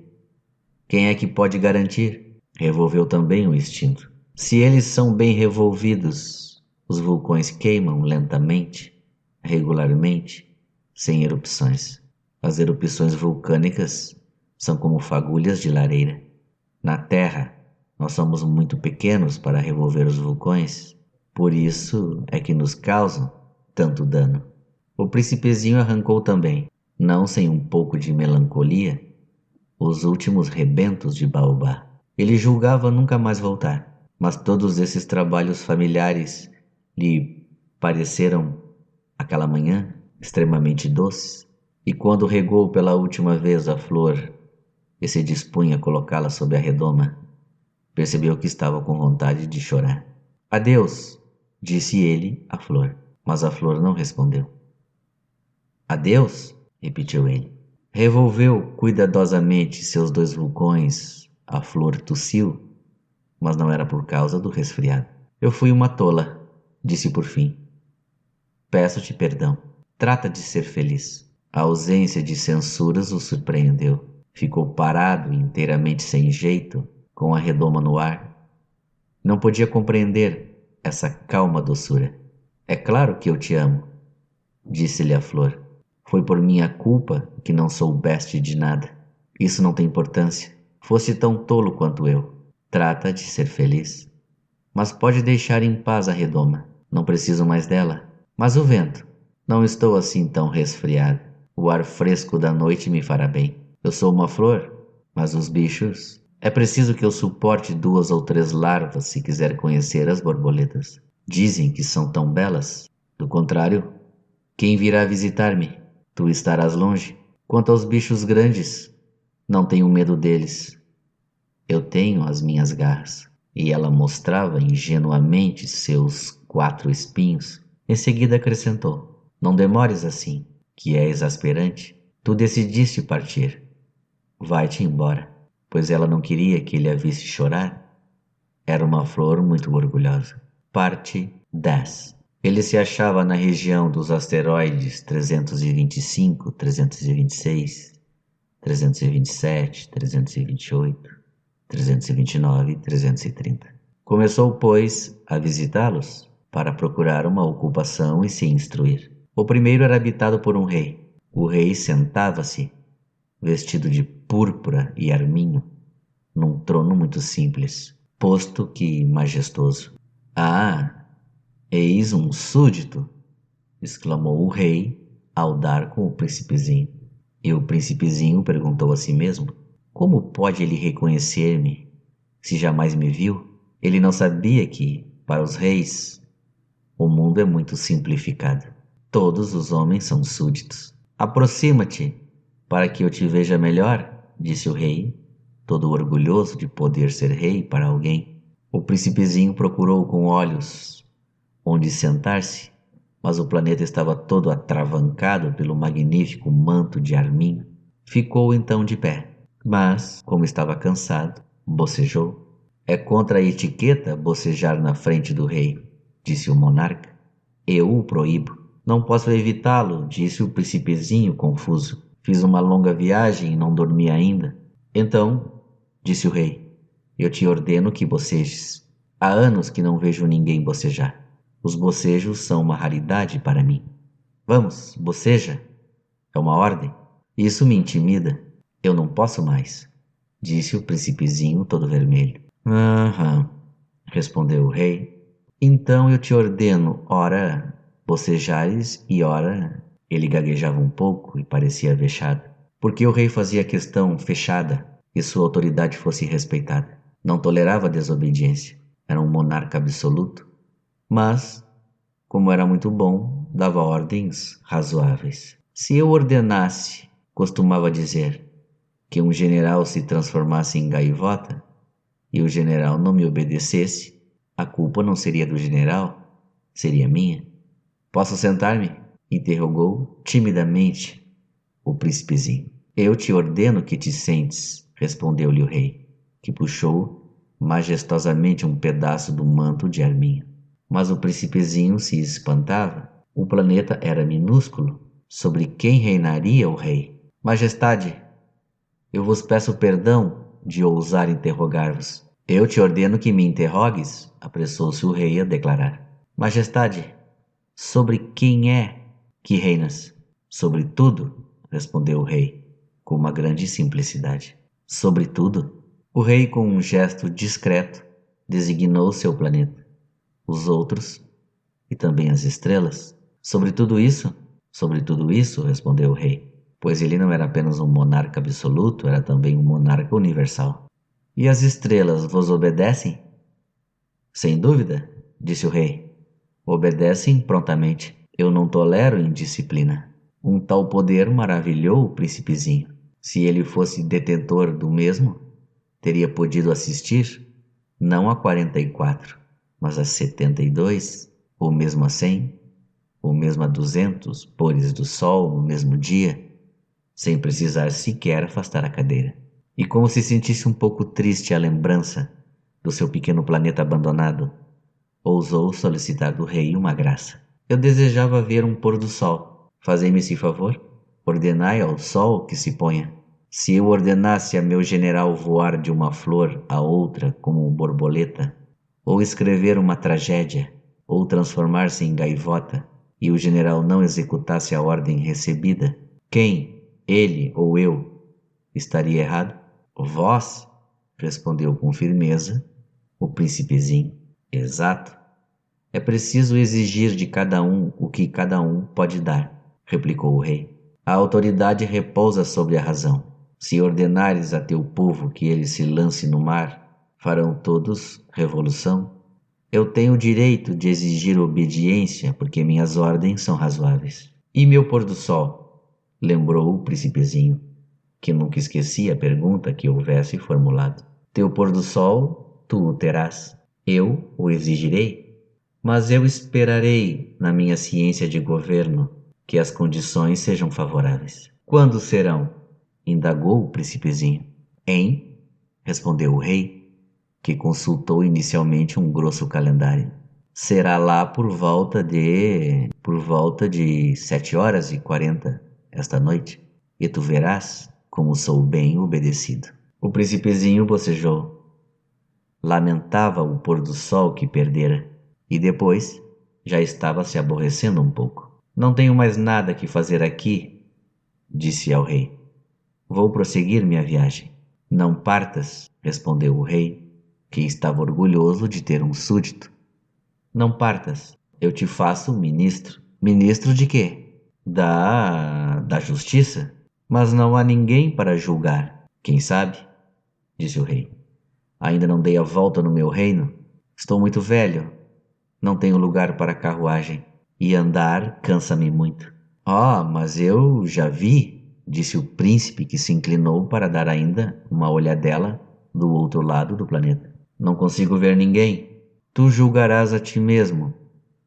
quem é que pode garantir? Revolveu também o extinto. Se eles são bem revolvidos, os vulcões queimam lentamente, regularmente, sem erupções. As erupções vulcânicas são como fagulhas de lareira. Na Terra, nós somos muito pequenos para revolver os vulcões, por isso é que nos causam tanto dano. O príncipezinho arrancou também, não sem um pouco de melancolia, os últimos rebentos de baobá. Ele julgava nunca mais voltar, mas todos esses trabalhos familiares lhe pareceram, aquela manhã, extremamente doces, e quando regou pela última vez a flor e se dispunha a colocá-la sob a redoma, percebeu que estava com vontade de chorar. Adeus, disse ele à flor, mas a flor não respondeu. Adeus, repetiu ele. Revolveu cuidadosamente seus 2 vulcões. A flor tossiu, mas não era por causa do resfriado. Eu fui uma tola, disse por fim. Peço-te perdão. Trata de ser feliz. A ausência de censuras o surpreendeu. Ficou parado, inteiramente sem jeito, com a redoma no ar. Não podia compreender essa calma doçura. É claro que eu te amo, disse-lhe a flor. Foi por minha culpa que não soubeste de nada. Isso não tem importância. Foste tão tolo quanto eu. Trata de ser feliz. Mas pode deixar em paz a redoma. Não preciso mais dela. Mas o vento. Não estou assim tão resfriado. O ar fresco da noite me fará bem. Eu sou uma flor, mas os bichos... É preciso que eu suporte 2 ou 3 larvas se quiser conhecer as borboletas. Dizem que são tão belas. Do contrário, quem virá visitar-me? Tu estarás longe. Quanto aos bichos grandes, não tenho medo deles. Eu tenho as minhas garras. E ela mostrava ingenuamente seus 4 espinhos. Em seguida acrescentou: não demores assim, que é exasperante. Tu decidiste partir. Vai-te embora, pois ela não queria que ele a visse chorar. Era uma flor muito orgulhosa. Parte 10. Ele se achava na região dos asteroides 325, 326, 327, 328, 329 e 330. Começou, pois, a visitá-los para procurar uma ocupação e se instruir. O primeiro era habitado por um rei. O rei sentava-se, vestido de púrpura e arminho, num trono muito simples, posto que majestoso. Ah! Eis um súdito, exclamou o rei ao dar com o príncipezinho. E o príncipezinho perguntou a si mesmo: como pode ele reconhecer-me, se jamais me viu? Ele não sabia que, para os reis, o mundo é muito simplificado. Todos os homens são súditos. Aproxima-te, para que eu te veja melhor, disse o rei, todo orgulhoso de poder ser rei para alguém. O príncipezinho procurou com olhos onde sentar-se, mas o planeta estava todo atravancado pelo magnífico manto de arminho. Ficou então de pé, mas, como estava cansado, bocejou. É contra a etiqueta bocejar na frente do rei, disse o monarca. Eu o proíbo. Não posso evitá-lo, disse o príncipezinho confuso. Fiz uma longa viagem e não dormi ainda. Então, disse o rei, eu te ordeno que bocejes. Há anos que não vejo ninguém bocejar. Os bocejos são uma raridade para mim. Vamos, boceja. É uma ordem. Isso me intimida. Eu não posso mais, disse o príncipezinho todo vermelho. Aham, respondeu o rei. Então eu te ordeno, ora, bocejares e ora... Ele gaguejava um pouco e parecia vexado, porque o rei fazia questão fechada e sua autoridade fosse respeitada. Não tolerava desobediência. Era um monarca absoluto, mas, como era muito bom, dava ordens razoáveis. Se eu ordenasse, costumava dizer, que um general se transformasse em gaivota e o general não me obedecesse, a culpa não seria do general, seria minha. Posso sentar-me? Interrogou timidamente o príncipezinho. Eu te ordeno que te sentes, respondeu-lhe o rei, que puxou majestosamente um pedaço do manto de arminho. Mas o príncipezinho se espantava. O planeta era minúsculo. Sobre quem reinaria o rei? Majestade, eu vos peço perdão de ousar interrogar-vos. Eu te ordeno que me interrogues, apressou-se o rei a declarar. Majestade, sobre quem é que reinas? Sobre tudo, respondeu o rei, com uma grande simplicidade. Sobre tudo? O rei, com um gesto discreto, designou seu planeta, os outros e também as estrelas. Sobre tudo isso? Sobre tudo isso, respondeu o rei, pois ele não era apenas um monarca absoluto, era também um monarca universal. E as estrelas vos obedecem? Sem dúvida, disse o rei. Obedecem prontamente. Eu não tolero indisciplina. Um tal poder maravilhou o príncipezinho. Se ele fosse detentor do mesmo, teria podido assistir, não a 44, mas a 72, ou mesmo a 100, ou mesmo a 200 pôres do sol no mesmo dia, sem precisar sequer afastar a cadeira. E como se sentisse um pouco triste a lembrança do seu pequeno planeta abandonado, ousou solicitar do rei uma graça. Eu desejava ver um pôr do sol. Fazei-me esse favor. Ordenai ao sol que se ponha. Se eu ordenasse a meu general voar de uma flor a outra como uma borboleta, ou escrever uma tragédia, ou transformar-se em gaivota, e o general não executasse a ordem recebida, quem, ele ou eu, estaria errado? Vós, respondeu com firmeza o príncipezinho. Exato. É preciso exigir de cada um o que cada um pode dar, replicou o rei. A autoridade repousa sobre a razão. Se ordenares a teu povo que ele se lance no mar, farão todos revolução? Eu tenho o direito de exigir obediência porque minhas ordens são razoáveis. E meu pôr do sol? Lembrou o príncipezinho, que nunca esquecia a pergunta que houvesse formulado. Teu pôr do sol, tu o terás. Eu o exigirei, mas eu esperarei na minha ciência de governo que as condições sejam favoráveis. Quando serão? Indagou o príncipezinho. Hein? Respondeu o rei, que consultou inicialmente um grosso calendário. Será lá por volta de 7h40 esta noite, e tu verás como sou bem obedecido. O príncipezinho bocejou. Lamentava o pôr do sol que perdera, e depois já estava se aborrecendo um pouco. Não tenho mais nada que fazer aqui, disse ao rei. Vou prosseguir minha viagem. Não partas, respondeu o rei, que estava orgulhoso de ter um súdito. Não partas, eu te faço ministro. Ministro de quê? Da justiça? Mas não há ninguém para julgar. Quem sabe? Disse o rei. Ainda não dei a volta no meu reino. Estou muito velho. Não tenho lugar para carruagem. E andar cansa-me muito. Mas eu já vi, disse o príncipe, que se inclinou para dar ainda uma olhadela do outro lado do planeta. Não consigo ver ninguém. Tu julgarás a ti mesmo,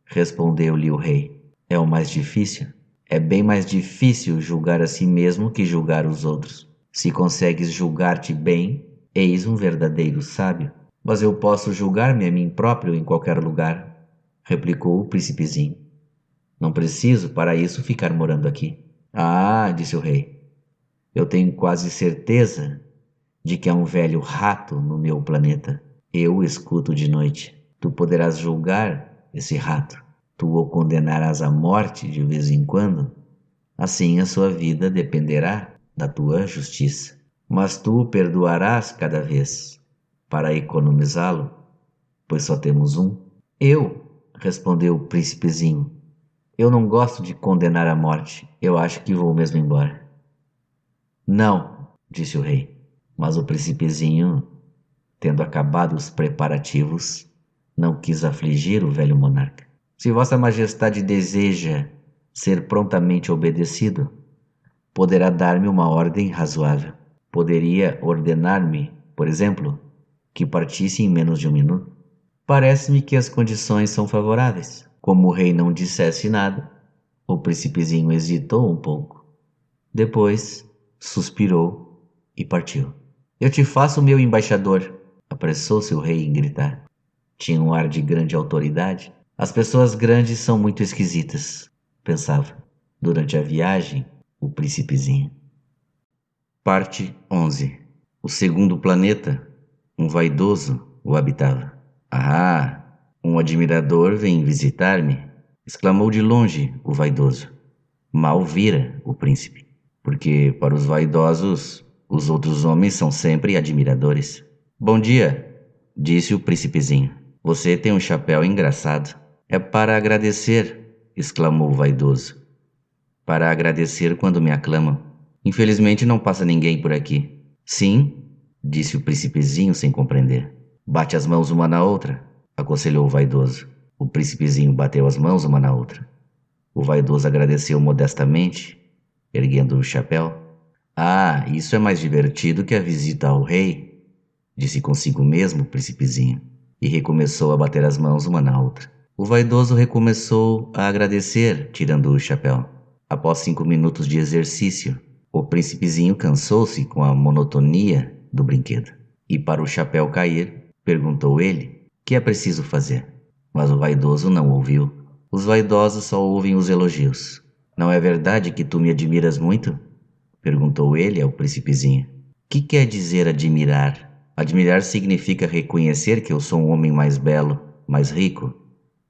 respondeu-lhe o rei. É o mais difícil. É bem mais difícil julgar a si mesmo que julgar os outros. Se consegues julgar-te bem, eis um verdadeiro sábio. Mas eu posso julgar-me a mim próprio em qualquer lugar, replicou o príncipezinho. Não preciso para isso ficar morando aqui. Disse o rei, eu tenho quase certeza de que há um velho rato no meu planeta. Eu o escuto de noite. Tu poderás julgar esse rato. Tu o condenarás à morte de vez em quando. Assim a sua vida dependerá da tua justiça. Mas tu o perdoarás cada vez, para economizá-lo, pois só temos um. Eu, respondeu o príncipezinho, eu não gosto de condenar à morte. Eu acho que vou mesmo embora. Não, disse o rei. Mas o príncipezinho, tendo acabado os preparativos, não quis afligir o velho monarca. Se Vossa Majestade deseja ser prontamente obedecido, poderá dar-me uma ordem razoável. Poderia ordenar-me, por exemplo, que partisse em menos de 1 minuto. Parece-me que as condições são favoráveis. Como o rei não dissesse nada, o príncipezinho hesitou um pouco. Depois, suspirou e partiu. Eu te faço meu embaixador, apressou-se o rei em gritar. Tinha um ar de grande autoridade. As pessoas grandes são muito esquisitas, pensava, durante a viagem, o príncipezinho. Parte 11. O segundo planeta, um vaidoso, o habitava. Ah, um admirador vem visitar-me, exclamou de longe o vaidoso. Mal vira o príncipe, porque para os vaidosos, os outros homens são sempre admiradores. Bom dia, disse o príncipezinho. Você tem um chapéu engraçado. É para agradecer, exclamou o vaidoso. Para agradecer quando me aclamam. Infelizmente não passa ninguém por aqui. Sim, disse o príncipezinho sem compreender. Bate as mãos uma na outra, aconselhou o vaidoso. O príncipezinho bateu as mãos uma na outra. O vaidoso agradeceu modestamente, erguendo o chapéu. Ah, isso é mais divertido que a visita ao rei, disse consigo mesmo o príncipezinho, e recomeçou a bater as mãos uma na outra. O vaidoso recomeçou a agradecer, tirando o chapéu. Após 5 minutos de exercício, o príncipezinho cansou-se com a monotonia do brinquedo. E para o chapéu cair, perguntou ele, que é preciso fazer? Mas o vaidoso não ouviu. Os vaidosos só ouvem os elogios. Não é verdade que tu me admiras muito? Perguntou ele ao príncipezinho. Que quer dizer admirar? Admirar significa reconhecer que eu sou um homem mais belo, mais rico,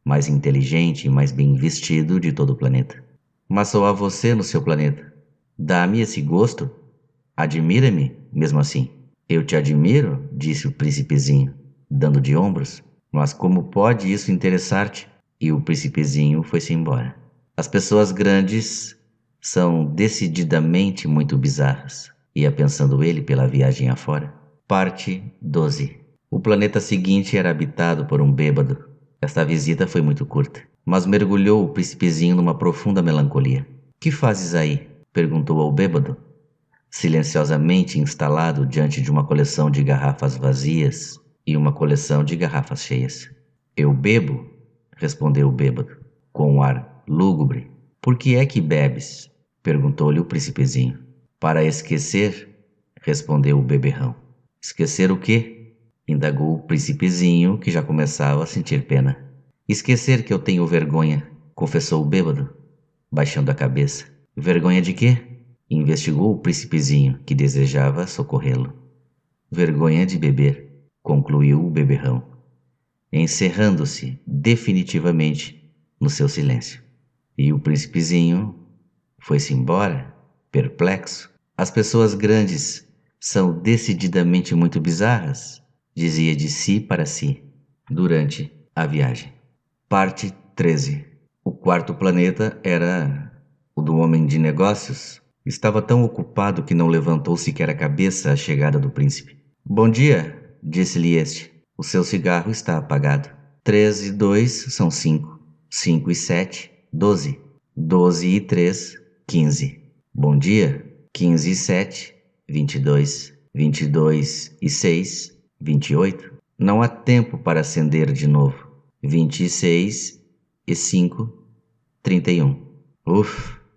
mais inteligente e mais bem vestido de todo o planeta. Mas só há você no seu planeta. Dá-me esse gosto? Admira-me, mesmo assim. Eu te admiro, disse o príncipezinho, dando de ombros. Mas como pode isso interessar-te? E o príncipezinho foi-se embora. As pessoas grandes são decididamente muito bizarras, ia pensando ele pela viagem afora. Parte 12. O planeta seguinte era habitado por um bêbado. Esta visita foi muito curta, mas mergulhou o príncipezinho numa profunda melancolia. Que fazes aí? Perguntou ao bêbado, silenciosamente instalado diante de uma coleção de garrafas vazias e uma coleção de garrafas cheias. Eu bebo, respondeu o bêbado, com um ar lúgubre. Por que é que bebes? Perguntou-lhe o príncipezinho. Para esquecer, respondeu o beberrão. Esquecer o quê? Indagou o príncipezinho, que já começava a sentir pena. Esquecer que eu tenho vergonha, confessou o bêbado, baixando a cabeça. Vergonha de quê? Investigou o príncipezinho, que desejava socorrê-lo. Vergonha de beber, concluiu o beberrão, encerrando-se definitivamente no seu silêncio. E o príncipezinho foi-se embora, perplexo. As pessoas grandes são decididamente muito bizarras, dizia de si para si, durante a viagem. Parte 13. O quarto planeta era o do homem de negócios. Estava tão ocupado que não levantou sequer a cabeça à chegada do príncipe. Bom dia, disse-lhe este. O seu cigarro está apagado. 3 e 2 são 5. 5 e 7, 12. 12 e 3, 15. Bom dia. 15 e 7, 22. 22 e 6, 28. Não há tempo para acender de novo. 26 e 5, 31.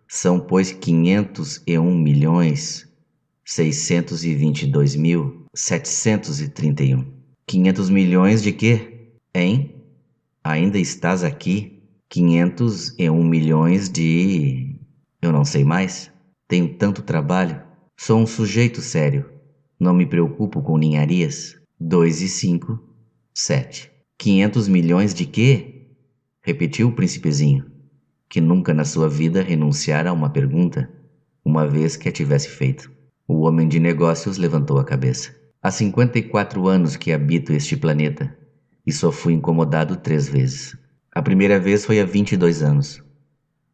São, pois, 501.622.731. 500 milhões de quê? Hein? Ainda estás aqui? 501 milhões de... Eu não sei mais. Tenho tanto trabalho. Sou um sujeito sério. Não me preocupo com ninharias. 2 e 5, 7. 500 milhões de quê? Repetiu o príncipezinho, que nunca na sua vida renunciara a uma pergunta, uma vez que a tivesse feito. O homem de negócios levantou a cabeça. Há 54 anos que habito este planeta e só fui incomodado 3 vezes. A primeira vez foi há 22 anos,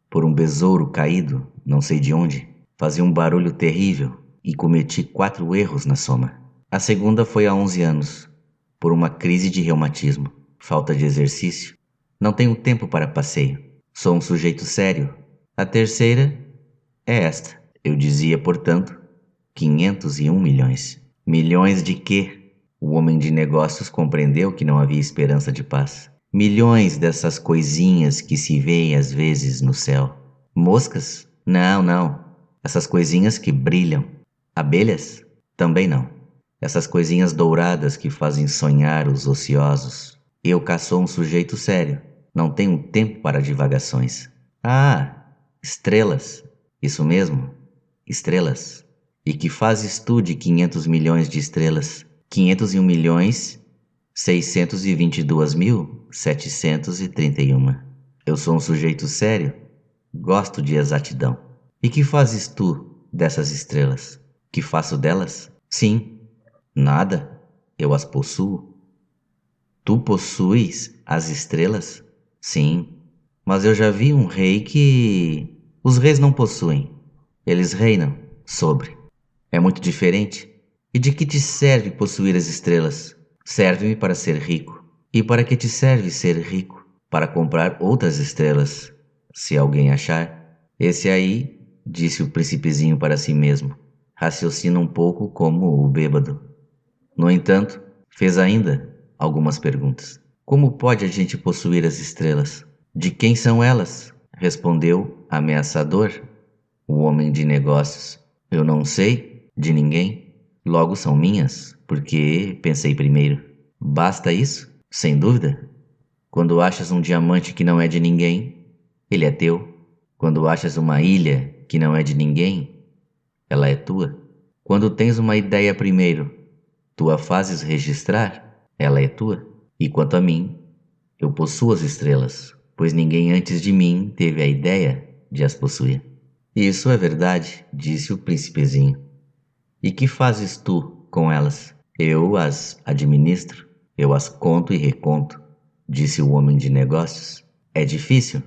por um besouro caído, não sei de onde. Fazia um barulho terrível e cometi 4 erros na soma. A segunda foi há 11 anos, por uma crise de reumatismo, falta de exercício. Não tenho tempo para passeio. Sou um sujeito sério. A terceira é esta. Eu dizia, portanto, 501 milhões. Milhões de quê? O homem de negócios compreendeu que não havia esperança de paz. Milhões dessas coisinhas que se veem às vezes no céu. Moscas? Não, não. Essas coisinhas que brilham. Abelhas? Também não. Essas coisinhas douradas que fazem sonhar os ociosos. Eu cá sou um sujeito sério. Não tenho tempo para divagações. Ah, estrelas. Isso mesmo, estrelas. E que fazes tu de 500 milhões de estrelas? 501 milhões, 622.731. Eu sou um sujeito sério. Gosto de exatidão. E que fazes tu dessas estrelas? Que faço delas? Sim. Nada. Eu as possuo. Tu possuis as estrelas? Sim. Mas eu já vi um rei que... Os reis não possuem. Eles reinam sobre. É muito diferente. E de que te serve possuir as estrelas? Serve-me para ser rico. E para que te serve ser rico? Para comprar outras estrelas, se alguém achar. Esse aí, disse o príncipezinho para si mesmo, raciocina um pouco como o bêbado. No entanto, fez ainda algumas perguntas. Como pode a gente possuir as estrelas? De quem são elas? Respondeu ameaçador o homem de negócios. Eu não sei, de ninguém. Logo são minhas, porque pensei primeiro. Basta isso? Sem dúvida. Quando achas um diamante que não é de ninguém, ele é teu. Quando achas uma ilha que não é de ninguém, ela é tua. Quando tens uma ideia primeiro, tu a fazes registrar, ela é tua. E quanto a mim, eu possuo as estrelas, pois ninguém antes de mim teve a ideia de as possuir. Isso é verdade, disse o príncipezinho. E que fazes tu com elas? Eu as administro, eu as conto e reconto, disse o homem de negócios. É difícil,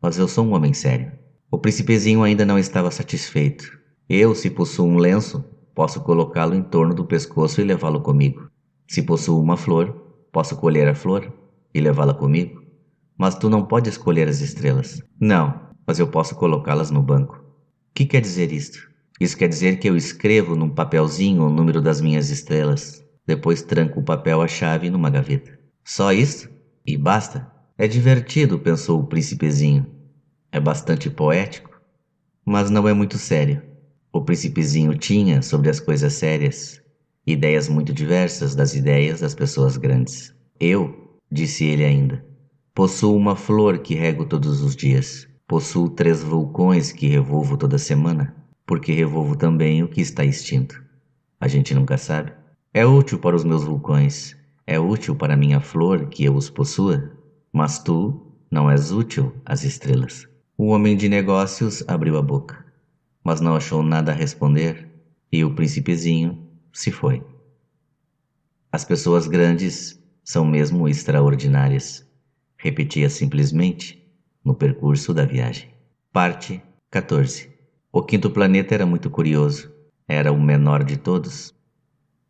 mas eu sou um homem sério. O príncipezinho ainda não estava satisfeito. Eu, se possuo um lenço, posso colocá-lo em torno do pescoço e levá-lo comigo. Se possuo uma flor, posso colher a flor e levá-la comigo. Mas tu não podes escolher as estrelas. Não, mas eu posso colocá-las no banco. O que quer dizer isto? Isso quer dizer que eu escrevo num papelzinho o número das minhas estrelas. Depois tranco o papel à chave numa gaveta. Só isso? E basta? É divertido, pensou o príncipezinho. É bastante poético, mas não é muito sério. O príncipezinho tinha, sobre as coisas sérias, ideias muito diversas das ideias das pessoas grandes. Eu, disse ele ainda, possuo uma flor que rego todos os dias. Possuo 3 vulcões que revolvo toda semana, porque revolvo também o que está extinto. A gente nunca sabe. É útil para os meus vulcões, é útil para minha flor que eu os possua, mas tu não és útil às estrelas. O homem de negócios abriu a boca, mas não achou nada a responder, e o príncipezinho se foi. As pessoas grandes são mesmo extraordinárias, repetia simplesmente no percurso da viagem. Parte 14. O quinto planeta era muito curioso. Era o menor de todos.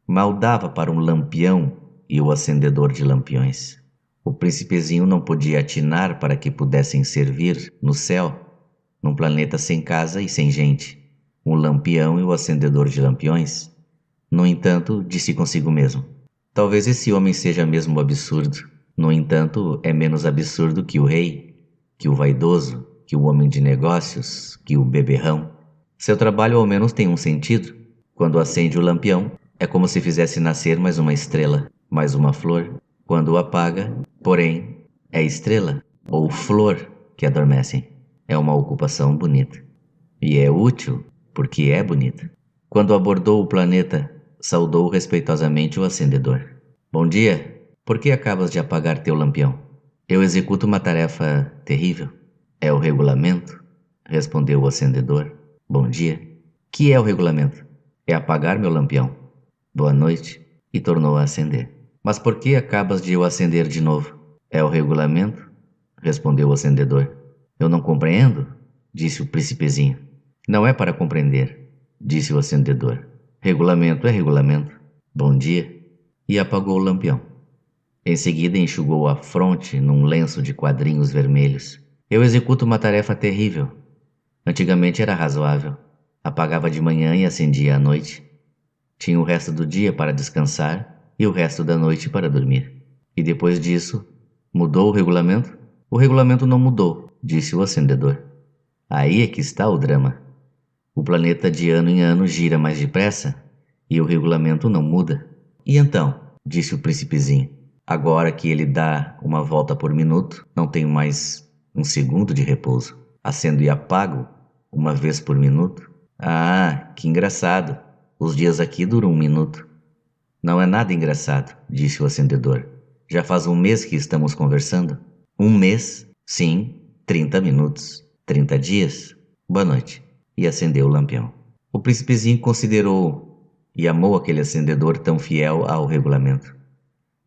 Mal dava para um lampião e o acendedor de lampiões. O príncipezinho não podia atinar para que pudessem servir no céu, num planeta sem casa e sem gente, um lampião e o acendedor de lampiões. No entanto, disse consigo mesmo, talvez esse homem seja mesmo absurdo. No entanto, é menos absurdo que o rei, que o vaidoso, que o homem de negócios, que o beberrão. Seu trabalho ao menos tem um sentido. Quando acende o lampião, é como se fizesse nascer mais uma estrela, mais uma flor. Quando o apaga, porém, é estrela ou flor que adormecem. É uma ocupação bonita. E é útil porque é bonita. Quando abordou o planeta, saudou respeitosamente o acendedor. Bom dia, por que acabas de apagar teu lampião? Eu executo uma tarefa terrível. É o regulamento? Respondeu o acendedor. Bom dia. Que é o regulamento? É apagar meu lampião. Boa noite. E tornou a acender. Mas por que acabas de o acender de novo? É o regulamento? Respondeu o acendedor. Eu não compreendo, disse o príncipezinho. Não é para compreender, disse o acendedor. Regulamento é regulamento. Bom dia, e apagou o lampião. Em seguida enxugou a fronte num lenço de quadrinhos vermelhos. Eu executo uma tarefa terrível. Antigamente era razoável. Apagava de manhã e acendia à noite. Tinha o resto do dia para descansar e o resto da noite para dormir. E depois disso, mudou o regulamento? O regulamento não mudou, disse o acendedor. Aí é que está o drama. O planeta de ano em ano gira mais depressa e o regulamento não muda. E então, disse o príncipezinho, agora que ele dá uma volta por minuto, não tenho mais um segundo de repouso. Acendo e apago uma vez por minuto. Ah, que engraçado. Os dias aqui duram um minuto. Não é nada engraçado, disse o acendedor. Já faz um mês que estamos conversando. Um mês? Sim, 30 minutos. 30 dias? Boa noite. E acendeu o lampião. O príncipezinho considerou e amou aquele acendedor tão fiel ao regulamento.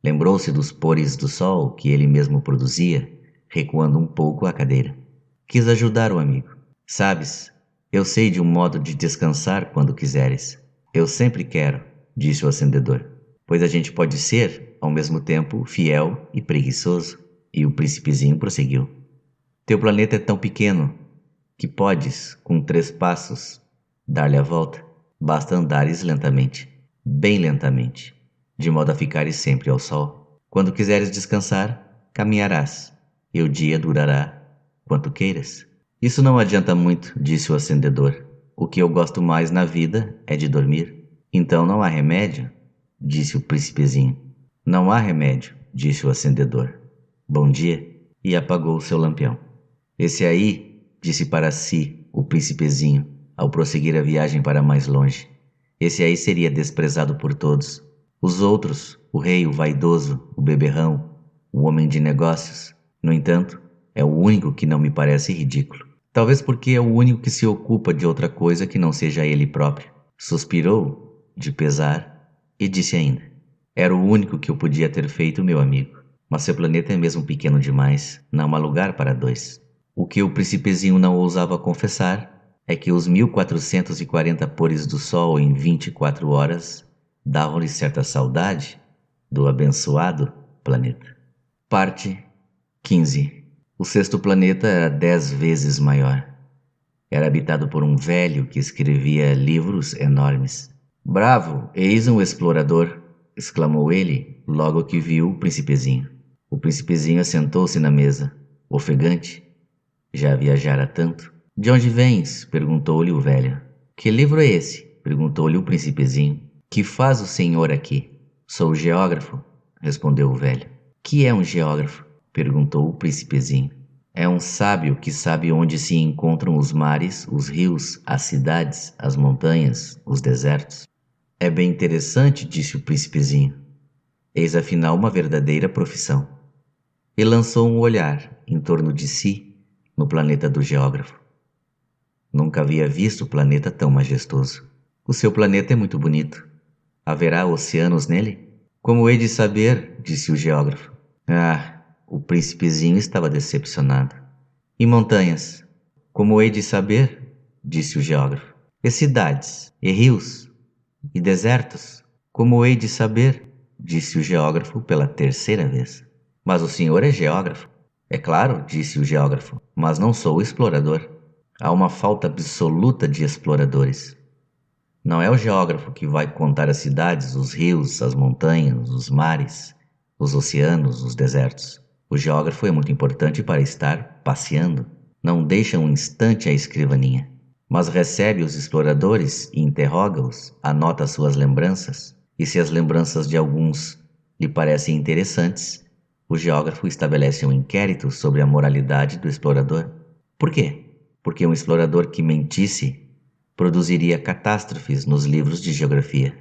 Lembrou-se dos pores do sol que ele mesmo produzia, recuando um pouco a cadeira. Quis ajudar o amigo. Sabes, eu sei de um modo de descansar quando quiseres. Eu sempre quero, disse o acendedor, pois a gente pode ser, ao mesmo tempo, fiel e preguiçoso. E o príncipezinho prosseguiu. Teu planeta é tão pequeno que podes, com 3 passos, dar-lhe a volta. Basta andares lentamente, bem lentamente, de modo a ficares sempre ao sol. Quando quiseres descansar, caminharás, e o dia durará quanto queiras. Isso não adianta muito, disse o acendedor. O que eu gosto mais na vida é de dormir. Então não há remédio, disse o príncipezinho. Não há remédio, disse o acendedor. Bom dia, e apagou o seu lampião. Esse aí, disse para si o príncipezinho, ao prosseguir a viagem para mais longe. Esse aí seria desprezado por todos. Os outros, o rei, o vaidoso, o beberrão, o homem de negócios, no entanto, é o único que não me parece ridículo. Talvez porque é o único que se ocupa de outra coisa que não seja ele próprio. Suspirou, de pesar, e disse ainda: era o único que eu podia ter feito, meu amigo. Mas seu planeta é mesmo pequeno demais, não há lugar para 2. O que o príncipezinho não ousava confessar é que os 1440 pores do sol em 24 horas davam-lhe certa saudade do abençoado planeta. Parte 15. O sexto planeta era 10 vezes maior. Era habitado por um velho que escrevia livros enormes. Bravo, eis um explorador, exclamou ele logo que viu o príncipezinho. O príncipezinho assentou-se na mesa, ofegante. Já viajara tanto. De onde vens? Perguntou-lhe o velho. Que livro é esse? Perguntou-lhe o príncipezinho. Que faz o senhor aqui? Sou geógrafo, respondeu o velho. Que é um geógrafo? Perguntou o príncipezinho. É um sábio que sabe onde se encontram os mares, os rios, as cidades, as montanhas, os desertos. É bem interessante, disse o príncipezinho. Eis afinal uma verdadeira profissão. E lançou um olhar em torno de si no planeta do geógrafo. Nunca havia visto o planeta tão majestoso. O seu planeta é muito bonito. Haverá oceanos nele? Como hei de saber, disse o geógrafo. Ah, o príncipezinho estava decepcionado. E montanhas? Como hei de saber, disse o geógrafo. E cidades? E rios? E desertos? Como hei de saber, disse o geógrafo pela 3ª vez. Mas o senhor é geógrafo. É claro, disse o geógrafo, mas não sou explorador. Há uma falta absoluta de exploradores. Não é o geógrafo que vai contar as cidades, os rios, as montanhas, os mares, os oceanos, os desertos. O geógrafo é muito importante para estar passeando. Não deixa um instante a escrivaninha, mas recebe os exploradores e interroga-os, anota suas lembranças, e se as lembranças de alguns lhe parecem interessantes, o geógrafo estabelece um inquérito sobre a moralidade do explorador. Por quê? Porque um explorador que mentisse produziria catástrofes nos livros de geografia,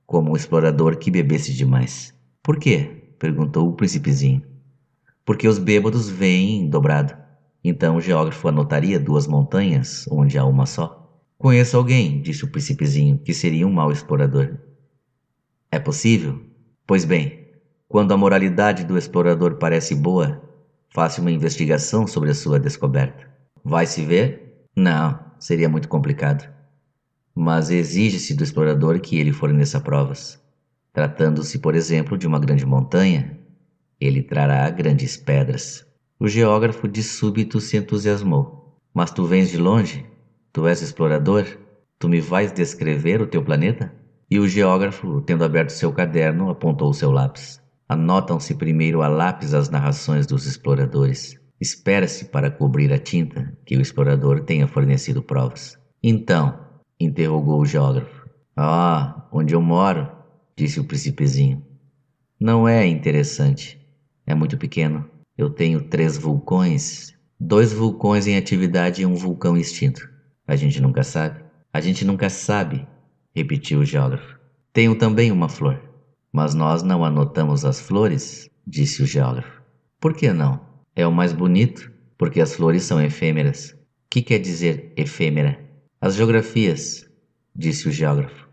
como um explorador que bebesse demais. Por quê? Perguntou o príncipezinho. Porque os bêbados veem dobrado. Então o geógrafo anotaria 2 montanhas onde há uma só. Conheço alguém, disse o príncipezinho, que seria um mau explorador. É possível? Pois bem, quando a moralidade do explorador parece boa, faça uma investigação sobre a sua descoberta. Vai se ver? Não, seria muito complicado. Mas exige-se do explorador que ele forneça provas. Tratando-se, por exemplo, de uma grande montanha, ele trará grandes pedras. O geógrafo de súbito se entusiasmou. Mas tu vens de longe? Tu és explorador? Tu me vais descrever o teu planeta? E o geógrafo, tendo aberto seu caderno, apontou seu lápis. Anotam-se primeiro a lápis as narrações dos exploradores. Espera-se para cobrir a tinta que o explorador tenha fornecido provas. Então, interrogou o geógrafo. Onde eu moro, disse o príncipezinho. Não é interessante. É muito pequeno. Eu tenho 3 vulcões. 2 vulcões em atividade e um vulcão extinto. A gente nunca sabe. A gente nunca sabe, repetiu o geógrafo. Tenho também uma flor. Mas nós não anotamos as flores, disse o geógrafo. Por que não? É o mais bonito, porque as flores são efêmeras. Que quer dizer efêmera? As geografias, disse o geógrafo,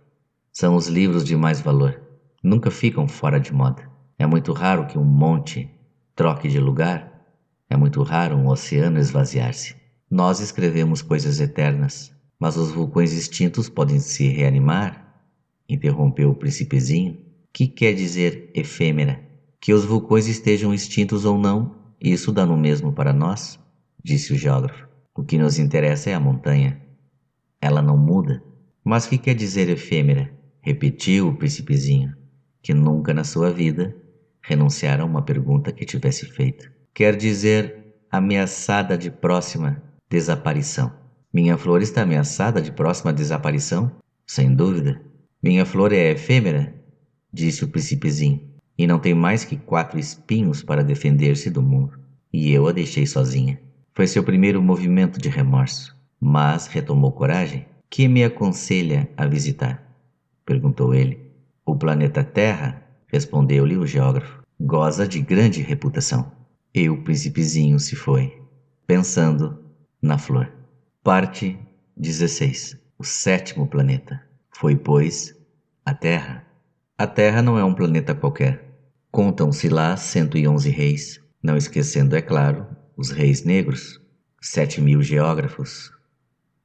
são os livros de mais valor. Nunca ficam fora de moda. É muito raro que um monte troque de lugar. É muito raro um oceano esvaziar-se. Nós escrevemos coisas eternas, mas os vulcões extintos podem se reanimar, interrompeu o príncipezinho. Que quer dizer efêmera? Que os vulcões estejam extintos ou não, isso dá no mesmo para nós, disse o geógrafo. O que nos interessa é a montanha. Ela não muda. Mas que quer dizer efêmera? Repetiu o príncipezinho, que nunca na sua vida renunciara a uma pergunta que tivesse feito. Quer dizer ameaçada de próxima desaparição. Minha flor está ameaçada de próxima desaparição? Sem dúvida. Minha flor é efêmera, disse o príncipezinho, e não tem mais que 4 espinhos para defender-se do mundo. E eu a deixei sozinha. Foi seu primeiro movimento de remorso, mas retomou coragem. Que me aconselha a visitar? Perguntou ele. O planeta Terra, respondeu-lhe o geógrafo, goza de grande reputação. E o príncipezinho se foi, pensando na flor. Parte 16. O 7º planeta. Foi, pois, a Terra. A Terra não é um planeta qualquer. Contam-se lá 111 reis, não esquecendo, é claro, os reis negros, 7.000 geógrafos,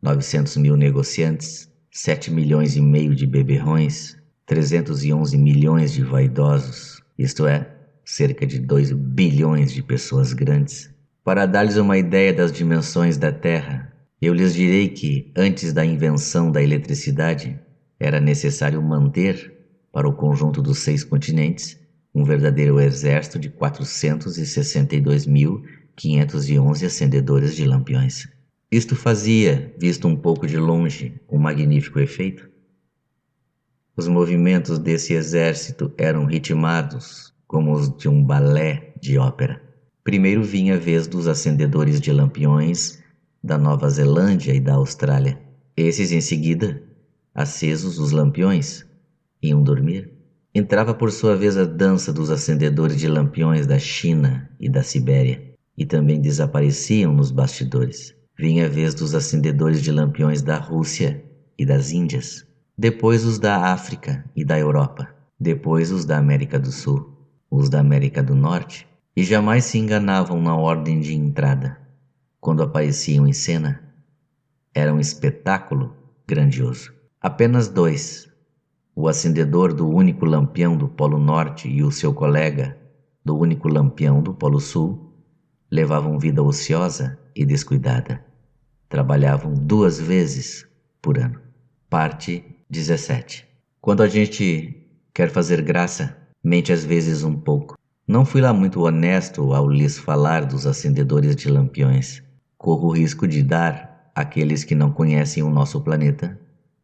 900.000 negociantes, 7,5 milhões de beberrões, 311 milhões de vaidosos, isto é, cerca de 2 bilhões de pessoas grandes. Para dar-lhes uma ideia das dimensões da Terra, eu lhes direi que, antes da invenção da eletricidade, era necessário manter, para o conjunto dos 6 continentes, um verdadeiro exército de 462.511 acendedores de lampiões. Isto fazia, visto um pouco de longe, um magnífico efeito. Os movimentos desse exército eram ritmados como os de um balé de ópera. Primeiro vinha a vez dos acendedores de lampiões da Nova Zelândia e da Austrália. Esses, em seguida, acesos os lampiões, iam dormir. Entrava por sua vez a dança dos acendedores de lampiões da China e da Sibéria, e também desapareciam nos bastidores. Vinha a vez dos acendedores de lampiões da Rússia e das Índias, depois os da África e da Europa, depois os da América do Sul, os da América do Norte, e jamais se enganavam na ordem de entrada. Quando apareciam em cena, era um espetáculo grandioso. Apenas 2, o acendedor do único lampião do Polo Norte e o seu colega do único lampião do Polo Sul, levavam vida ociosa e descuidada. Trabalhavam 2 vezes por ano. Parte 17. Quando a gente quer fazer graça, mente às vezes um pouco. Não fui lá muito honesto ao lhes falar dos acendedores de lampiões. Corro o risco de dar àqueles que não conhecem o nosso planeta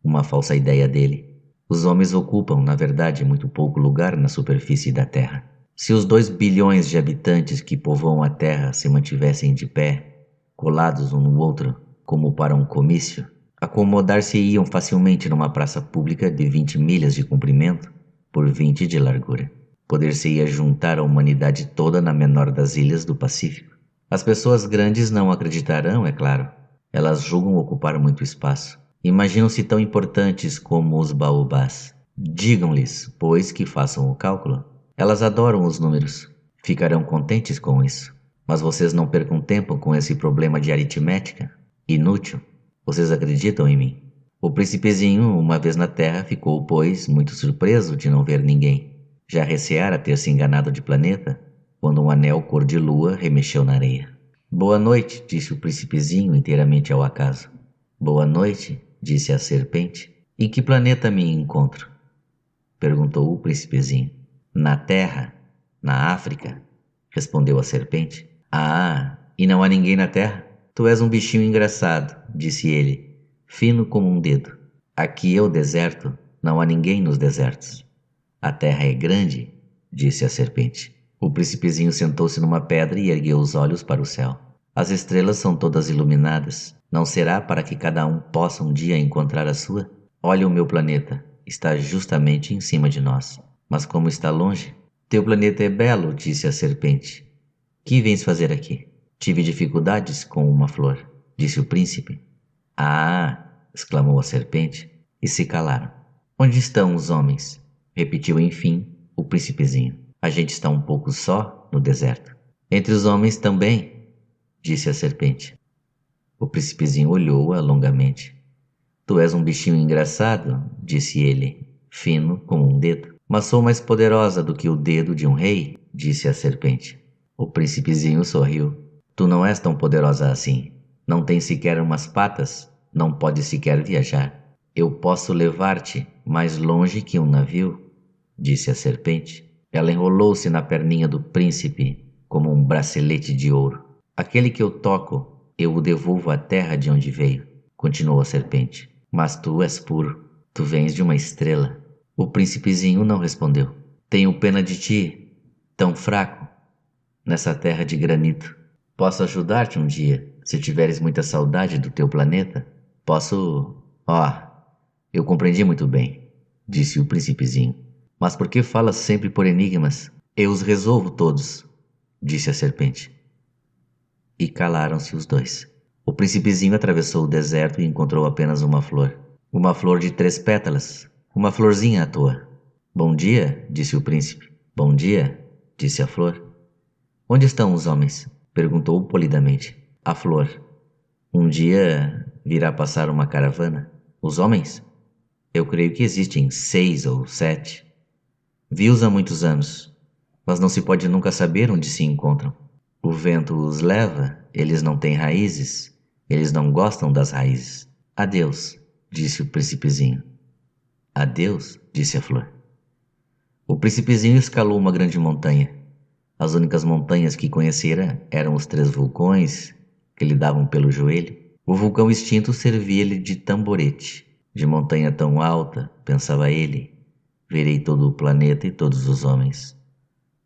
uma falsa ideia dele. Os homens ocupam, na verdade, muito pouco lugar na superfície da Terra. Se os 2 bilhões de habitantes que povoam a Terra se mantivessem de pé, colados um no outro, como para um comício, acomodar-se-iam facilmente numa praça pública de 20 milhas de comprimento por 20 de largura. Poder-se-ia juntar a humanidade toda na menor das ilhas do Pacífico. As pessoas grandes não acreditarão, é claro. Elas julgam ocupar muito espaço. Imaginam-se tão importantes como os baobás. Digam-lhes, pois, que façam o cálculo. Elas adoram os números. Ficarão contentes com isso. Mas vocês não percam tempo com esse problema de aritmética. Inútil. Vocês acreditam em mim? O príncipezinho, uma vez na terra, ficou, pois, muito surpreso de não ver ninguém. Já receara ter se enganado de planeta, quando um anel cor de lua remexeu na areia. Boa noite, disse o príncipezinho inteiramente ao acaso. Boa noite, disse a serpente. Em que planeta me encontro? Perguntou o príncipezinho. Na Terra, na África, respondeu a serpente. Ah, e não há ninguém na Terra? Tu és um bichinho engraçado, disse ele, fino como um dedo. Aqui é o deserto, não há ninguém nos desertos. A terra é grande, disse a serpente. O príncipezinho sentou-se numa pedra e ergueu os olhos para o céu. As estrelas são todas iluminadas. Não será para que cada um possa um dia encontrar a sua? Olha o meu planeta, está justamente em cima de nós. Mas como está longe? Teu planeta é belo, disse a serpente. Que vens fazer aqui? Tive dificuldades com uma flor, disse o príncipe. Ah, exclamou a serpente, e se calaram. Onde estão os homens? Repetiu enfim o príncipezinho. A gente está um pouco só no deserto. Entre os homens também, disse a serpente. O príncipezinho olhou-a longamente. Tu és um bichinho engraçado, disse ele, fino como um dedo. Mas sou mais poderosa do que o dedo de um rei, disse a serpente. O príncipezinho sorriu. Tu não és tão poderosa assim. Não tens sequer umas patas, não podes sequer viajar. Eu posso levar-te mais longe que um navio, disse a serpente. Ela enrolou-se na perninha do príncipe como um bracelete de ouro. Aquele que eu toco, eu o devolvo à terra de onde veio, continuou a serpente. Mas tu és puro, tu vens de uma estrela. O príncipezinho não respondeu. Tenho pena de ti, tão fraco, nessa terra de granito. Posso ajudar-te um dia, se tiveres muita saudade do teu planeta. Posso... eu compreendi muito bem, disse o príncipezinho. Mas por que falas sempre por enigmas? Eu os resolvo todos, disse a serpente. E calaram-se os dois. O príncipezinho atravessou o deserto e encontrou apenas uma flor. Uma flor de 3 pétalas. Uma florzinha à toa. Bom dia, disse o príncipe. Bom dia, disse a flor. Onde estão os homens? Perguntou polidamente. A flor. Um dia virá passar uma caravana. Os homens? Eu creio que existem 6 ou 7. Vi-os há muitos anos, mas não se pode nunca saber onde se encontram. O vento os leva, eles não têm raízes, eles não gostam das raízes. Adeus, disse o príncipezinho. Adeus, disse a flor. O príncipezinho escalou uma grande montanha. As únicas montanhas que conhecera eram os 3 vulcões que lhe davam pelo joelho. O vulcão extinto servia-lhe de tamborete. De montanha tão alta, pensava ele, verei todo o planeta e todos os homens.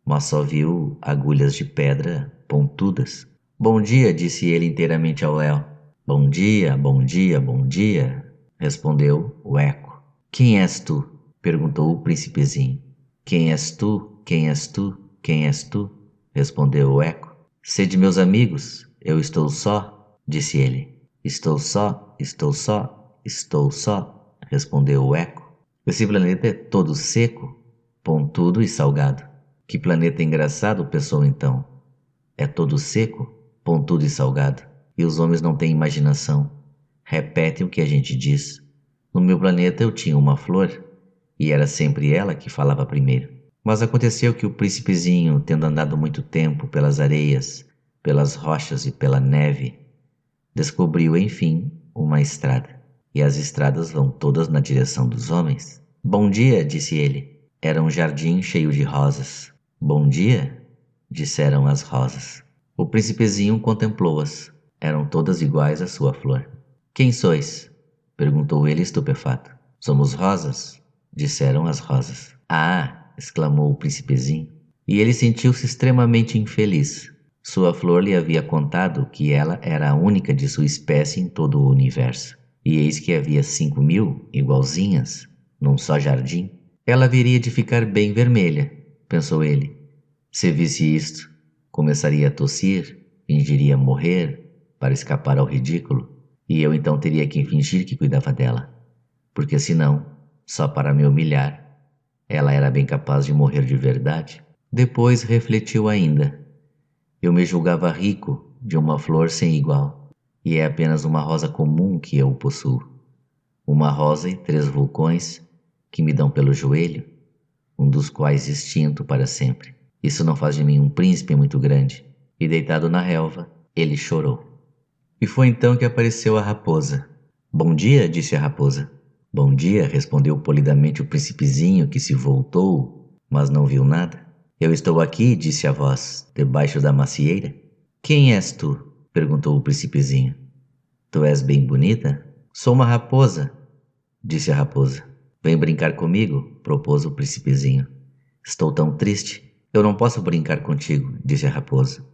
Mas só viu agulhas de pedra pontudas. Bom dia, disse ele inteiramente ao léu. Bom dia, bom dia, bom dia, respondeu o eco. Quem és tu? Perguntou o príncipezinho. Quem és tu? Quem és tu? Quem és tu? Respondeu o eco. Sede meus amigos, eu estou só, disse ele. Estou só, estou só, estou só, respondeu o eco. Esse planeta é todo seco, pontudo e salgado. Que planeta engraçado, pensou então. É todo seco, pontudo e salgado. E os homens não têm imaginação. Repetem o que a gente diz. No meu planeta eu tinha uma flor, e era sempre ela que falava primeiro. Mas aconteceu que o príncipezinho, tendo andado muito tempo pelas areias, pelas rochas e pela neve, descobriu, enfim, uma estrada. E as estradas vão todas na direção dos homens. Bom dia, disse ele. Era um jardim cheio de rosas. Bom dia, disseram as rosas. O príncipezinho contemplou-as. Eram todas iguais à sua flor. Quem sois? Perguntou ele estupefato. Somos rosas, disseram as rosas. Ah! Exclamou o príncipezinho. E ele sentiu-se extremamente infeliz. Sua flor lhe havia contado que ela era a única de sua espécie em todo o universo. E eis que havia 5.000 igualzinhas num só jardim. Ela haveria de ficar bem vermelha, pensou ele. Se visse isto, começaria a tossir, fingiria morrer para escapar ao ridículo, e eu então teria que fingir que cuidava dela, porque senão, só para me humilhar, ela era bem capaz de morrer de verdade. Depois refletiu ainda. Eu me julgava rico de uma flor sem igual, e é apenas uma rosa comum que eu possuo. uma rosa e 3 vulcões que me dão pelo joelho, um dos quais extinto para sempre. Isso não faz de mim um príncipe muito grande. E deitado na relva, ele chorou. E foi então que apareceu a raposa. Bom dia, disse a raposa. Bom dia, respondeu polidamente o príncipezinho, que se voltou, mas não viu nada. Eu estou aqui, disse a voz, debaixo da macieira. Quem és tu? Perguntou o príncipezinho. Tu és bem bonita? Sou uma raposa, disse a raposa. Vem brincar comigo, propôs o príncipezinho. Estou tão triste. Eu não posso brincar contigo, disse a raposa.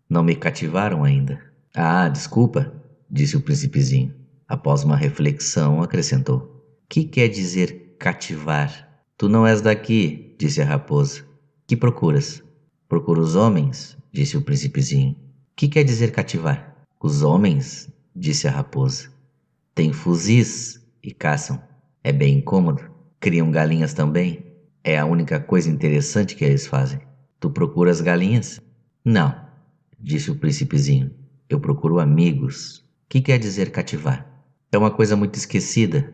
Não me cativaram ainda. Ah, desculpa, disse o príncipezinho. Após uma reflexão, acrescentou. Que quer dizer cativar? Tu não és daqui, disse a raposa. Que procuras? Procuro os homens, disse o príncipezinho. Que quer dizer cativar? Os homens, disse a raposa. Têm fuzis e caçam. É bem incômodo. Criam galinhas também. É a única coisa interessante que eles fazem. Tu procuras galinhas? Não, disse o príncipezinho. Eu procuro amigos. Que quer dizer cativar? É uma coisa muito esquecida,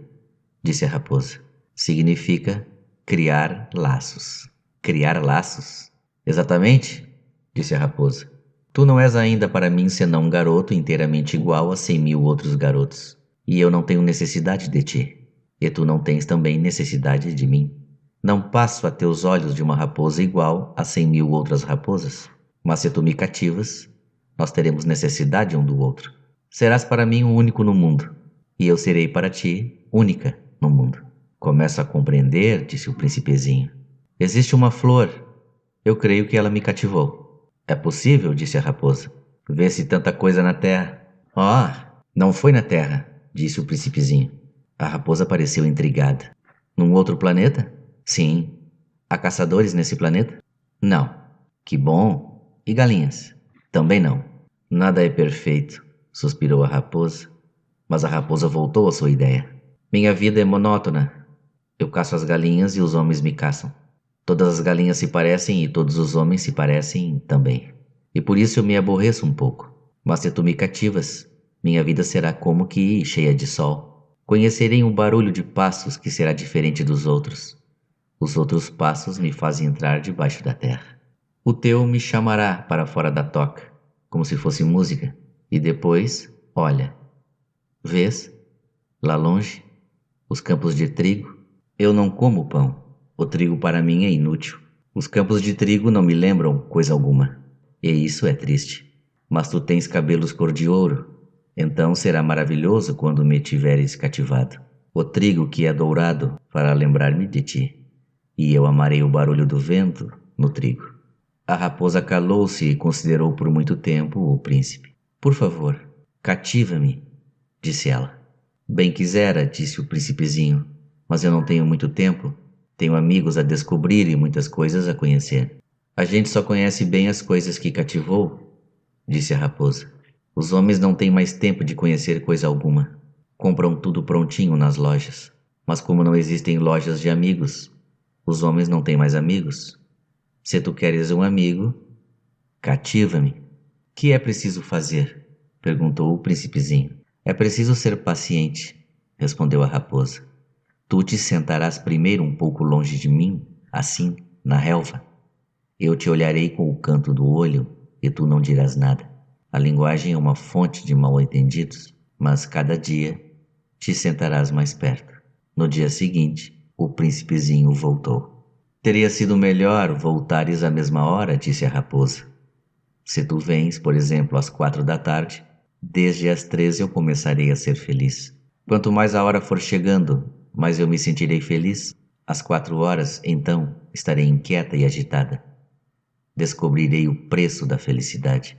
disse a raposa. Significa criar laços. Criar laços? Exatamente, disse a raposa. Tu não és ainda para mim senão um garoto inteiramente igual a 100.000 outros garotos. E eu não tenho necessidade de ti. E tu não tens também necessidade de mim. Não passo a teus olhos de uma raposa igual a 100.000 outras raposas. Mas se tu me cativas, nós teremos necessidade um do outro. Serás para mim o único no mundo, e eu serei para ti única no mundo. Começo a compreender, disse o príncipezinho. Existe uma flor. Eu creio que ela me cativou. É possível, disse a raposa. Vê-se tanta coisa na terra. Não foi na terra, disse o príncipezinho. A raposa pareceu intrigada. Num outro planeta? Sim. Há caçadores nesse planeta? Não. Que bom. E galinhas? Também não. Nada é perfeito, suspirou a raposa. Mas a raposa voltou à sua ideia. Minha vida é monótona. Eu caço as galinhas e os homens me caçam. Todas as galinhas se parecem e todos os homens se parecem também. E por isso eu me aborreço um pouco. Mas se tu me cativas, minha vida será como que cheia de sol. Conhecerei um barulho de passos que será diferente dos outros. Os outros passos me fazem entrar debaixo da terra. O teu me chamará para fora da toca, como se fosse música. E depois, olha, vês, lá longe, os campos de trigo? Eu não como pão. O trigo para mim é inútil. Os campos de trigo não me lembram coisa alguma. E isso é triste. Mas tu tens cabelos cor de ouro. Então será maravilhoso quando me tiveres cativado. O trigo que é dourado fará lembrar-me de ti. E eu amarei o barulho do vento no trigo. A raposa calou-se e considerou por muito tempo o príncipe. Por favor, cativa-me, disse ela. Bem quisera, disse o príncipezinho, mas eu não tenho muito tempo. Tenho amigos a descobrir e muitas coisas a conhecer. A gente só conhece bem as coisas que cativou, disse a raposa. Os homens não têm mais tempo de conhecer coisa alguma. Compram tudo prontinho nas lojas. Mas como não existem lojas de amigos, os homens não têm mais amigos. Se tu queres um amigo, cativa-me. Que é preciso fazer? Perguntou o príncipezinho. É preciso ser paciente, respondeu a raposa. Tu te sentarás primeiro um pouco longe de mim, assim, na relva. Eu te olharei com o canto do olho e tu não dirás nada. A linguagem é uma fonte de mal-entendidos, mas cada dia te sentarás mais perto. No dia seguinte, o príncipezinho voltou. Teria sido melhor voltares à mesma hora, disse a raposa. Se tu vens, por exemplo, às 4 da tarde, desde as 13 eu começarei a ser feliz. Quanto mais a hora for chegando, mais eu me sentirei feliz. Às 4 horas, então, estarei inquieta e agitada. Descobrirei o preço da felicidade.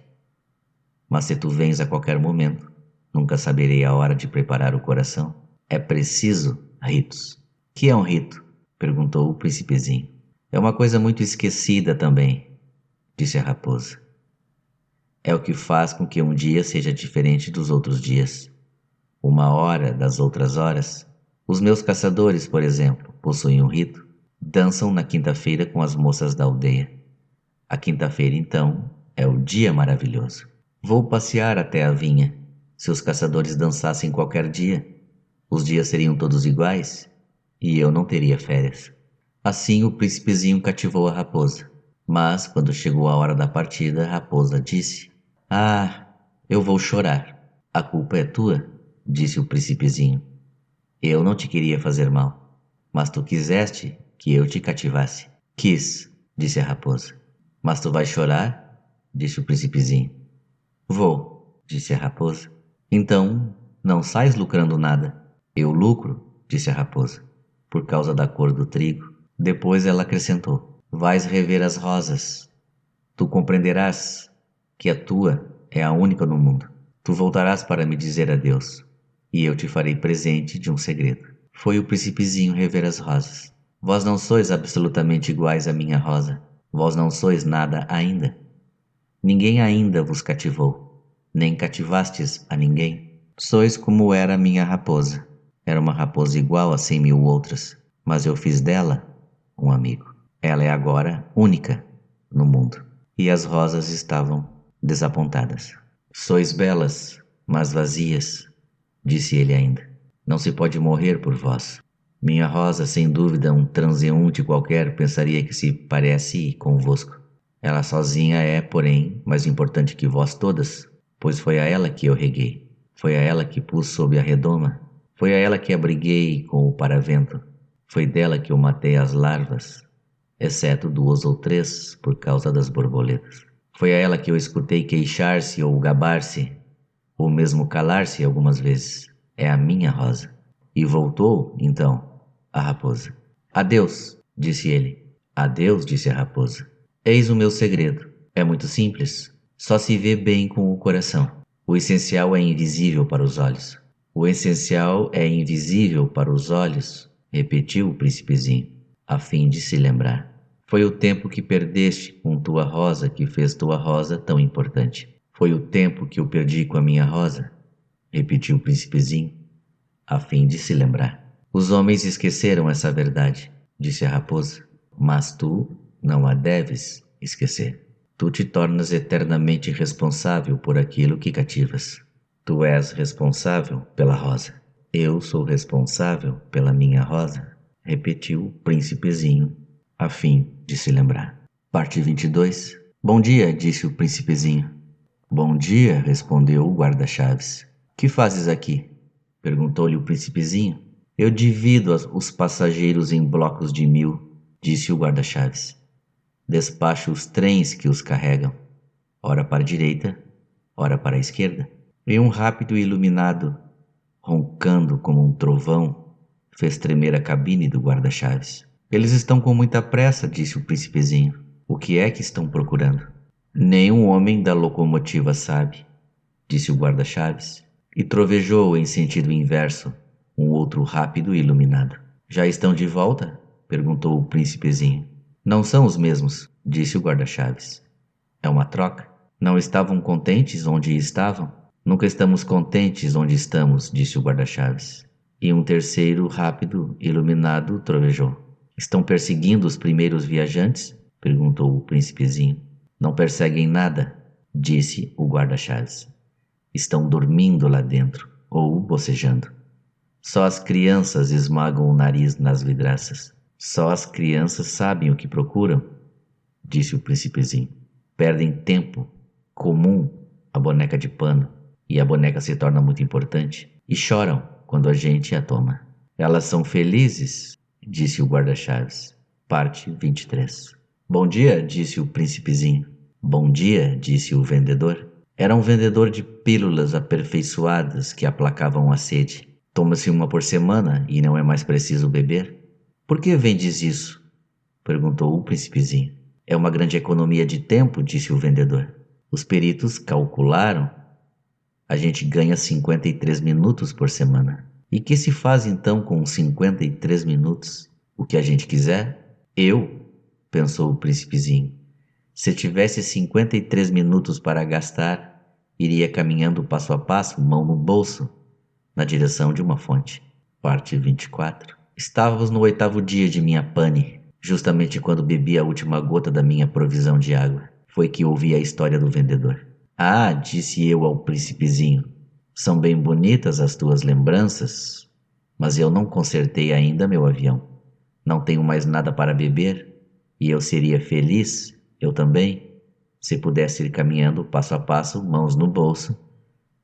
Mas se tu vens a qualquer momento, nunca saberei a hora de preparar o coração. É preciso ritos. Que é um rito? Perguntou o príncipezinho. É uma coisa muito esquecida também, disse a raposa. É o que faz com que um dia seja diferente dos outros dias. Uma hora das outras horas. Os meus caçadores, por exemplo, possuem um rito. Dançam na quinta-feira com as moças da aldeia. A quinta-feira, então, é o dia maravilhoso. Vou passear até a vinha. Se os caçadores dançassem qualquer dia, Os dias seriam todos iguais e eu não teria férias. Assim o príncipezinho cativou a raposa. Mas, quando chegou a hora da partida, a raposa disse: "Ah, eu vou chorar." "A culpa é tua", disse o príncipezinho. "Eu não te queria fazer mal, mas tu quiseste que eu te cativasse." "Quis", disse a raposa. "Mas tu vais chorar?", disse o príncipezinho. "Vou", disse a raposa. "Então, não sais lucrando nada." "Eu lucro", disse a raposa, "por causa da cor do trigo." Depois ela acrescentou: "Vais rever as rosas. Tu compreenderás que a tua é a única no mundo. Tu voltarás para me dizer adeus, e eu te farei presente de um segredo." Foi o príncipezinho rever as rosas. "Vós não sois absolutamente iguais à minha rosa. Vós não sois nada ainda. Ninguém ainda vos cativou, nem cativastes a ninguém. Sois como era a minha raposa. Era uma raposa igual a 100.000 outras, mas eu fiz dela um amigo. Ela é agora única no mundo." E as rosas estavam desapontadas. "Sois belas, mas vazias", disse ele ainda. "Não se pode morrer por vós. Minha rosa, sem dúvida, um transeunte qualquer pensaria que se parece convosco. Ela sozinha é, porém, mais importante que vós todas, pois foi a ela que eu reguei. Foi a ela que pus sob a redoma. Foi a ela que abriguei com o paravento. Foi dela que eu matei as larvas, exceto 2 ou 3 por causa das borboletas. Foi a ela que eu escutei queixar-se ou gabar-se, ou mesmo calar-se algumas vezes. É a minha rosa." E voltou, então, a raposa. "Adeus", disse ele. "Adeus", disse a raposa. "Eis o meu segredo. É muito simples. Só se vê bem com o coração. O essencial é invisível para os olhos." "O essencial é invisível para os olhos", repetiu o príncipezinho, a fim de se lembrar. "Foi o tempo que perdeste com tua rosa que fez tua rosa tão importante." "Foi o tempo que eu perdi com a minha rosa", repetiu o príncipezinho, a fim de se lembrar. "Os homens esqueceram essa verdade", disse a raposa, "mas tu não a deves esquecer. Tu te tornas eternamente responsável por aquilo que cativas. Tu és responsável pela rosa." "Eu sou responsável pela minha rosa", repetiu o príncipezinho, a fim de se lembrar. Parte 22. "Bom dia", disse o príncipezinho. "Bom dia", respondeu o guarda-chaves. "Que fazes aqui?", perguntou-lhe o príncipezinho. "Eu divido os passageiros em blocos de 1000", disse o guarda-chaves. "Despacho os trens que os carregam, ora para a direita, ora para a esquerda." E um rápido iluminado, roncando como um trovão, fez tremer a cabine do guarda-chaves. "Eles estão com muita pressa", disse o príncipezinho. "O que é que estão procurando?" "Nem homem da locomotiva sabe", disse o guarda-chaves, e trovejou em sentido inverso um outro rápido e iluminado. "Já estão de volta?", perguntou o príncipezinho. "Não são os mesmos", disse o guarda-chaves. "É uma troca." "Não estavam contentes onde estavam?" "Nunca estamos contentes onde estamos", disse o guarda-chaves. E um terceiro rápido e iluminado trovejou. "Estão perseguindo os primeiros viajantes?", perguntou o príncipezinho. "Não perseguem nada", disse o guarda-chaves. "Estão dormindo lá dentro, ou bocejando. Só as crianças esmagam o nariz nas vidraças." "Só as crianças sabem o que procuram", disse o príncipezinho. "Perdem tempo comum a boneca de pano, e a boneca se torna muito importante, e choram quando a gente a toma." "Elas são felizes", disse o guarda-chaves. Parte 23. "Bom dia", disse o príncipezinho. "Bom dia", disse o vendedor. Era um vendedor de pílulas aperfeiçoadas que aplacavam a sede. "Toma-se uma por semana e não é mais preciso beber." "Por que vendes isso?", perguntou o príncipezinho. "É uma grande economia de tempo", disse o vendedor. "Os peritos calcularam. A gente ganha 53 minutos por semana." "E que se faz então com 53 minutos? O que a gente quiser?" "Eu", pensou o príncipezinho, "se tivesse 53 minutos para gastar, iria caminhando passo a passo, mão no bolso, na direção de uma fonte." Parte 24. "Estávamos no 8º dia de minha pane, justamente quando bebi a última gota da minha provisão de água. Foi que ouvi a história do vendedor." "Ah", disse eu ao príncipezinho, "são bem bonitas as tuas lembranças." Mas eu não consertei ainda meu avião. Não tenho mais nada para beber, e eu seria feliz, eu também, se pudesse ir caminhando passo a passo, mãos no bolso,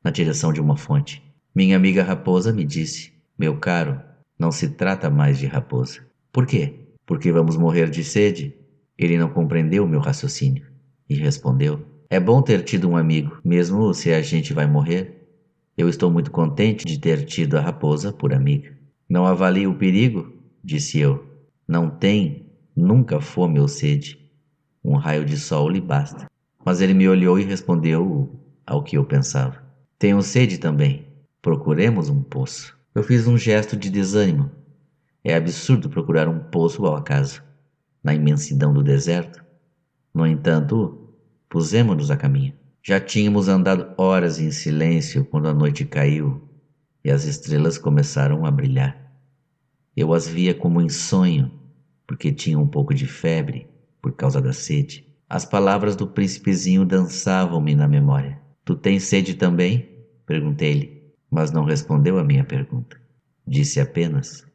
na direção de uma fonte. Minha amiga raposa me disse: meu caro, não se trata mais de raposa. Por quê? Porque vamos morrer de sede? Ele não compreendeu o meu raciocínio e respondeu: é bom ter tido um amigo, mesmo se a gente vai morrer. Eu estou muito contente de ter tido a raposa por amiga. Não avalie o perigo? Disse eu. Não tem nunca fome ou sede. Um raio de sol lhe basta. Mas ele me olhou e respondeu ao que eu pensava. Tenho sede também. Procuremos um poço. Eu fiz um gesto de desânimo. É absurdo procurar um poço ao acaso, na imensidão do deserto. No entanto, pusemos-nos a caminho. Já tínhamos andado horas em silêncio quando a noite caiu e as estrelas começaram a brilhar. Eu as via como em sonho, porque tinha um pouco de febre por causa da sede. As palavras do príncipezinho dançavam-me na memória. Tu tens sede também? Perguntei-lhe, mas não respondeu a minha pergunta. Disse apenas: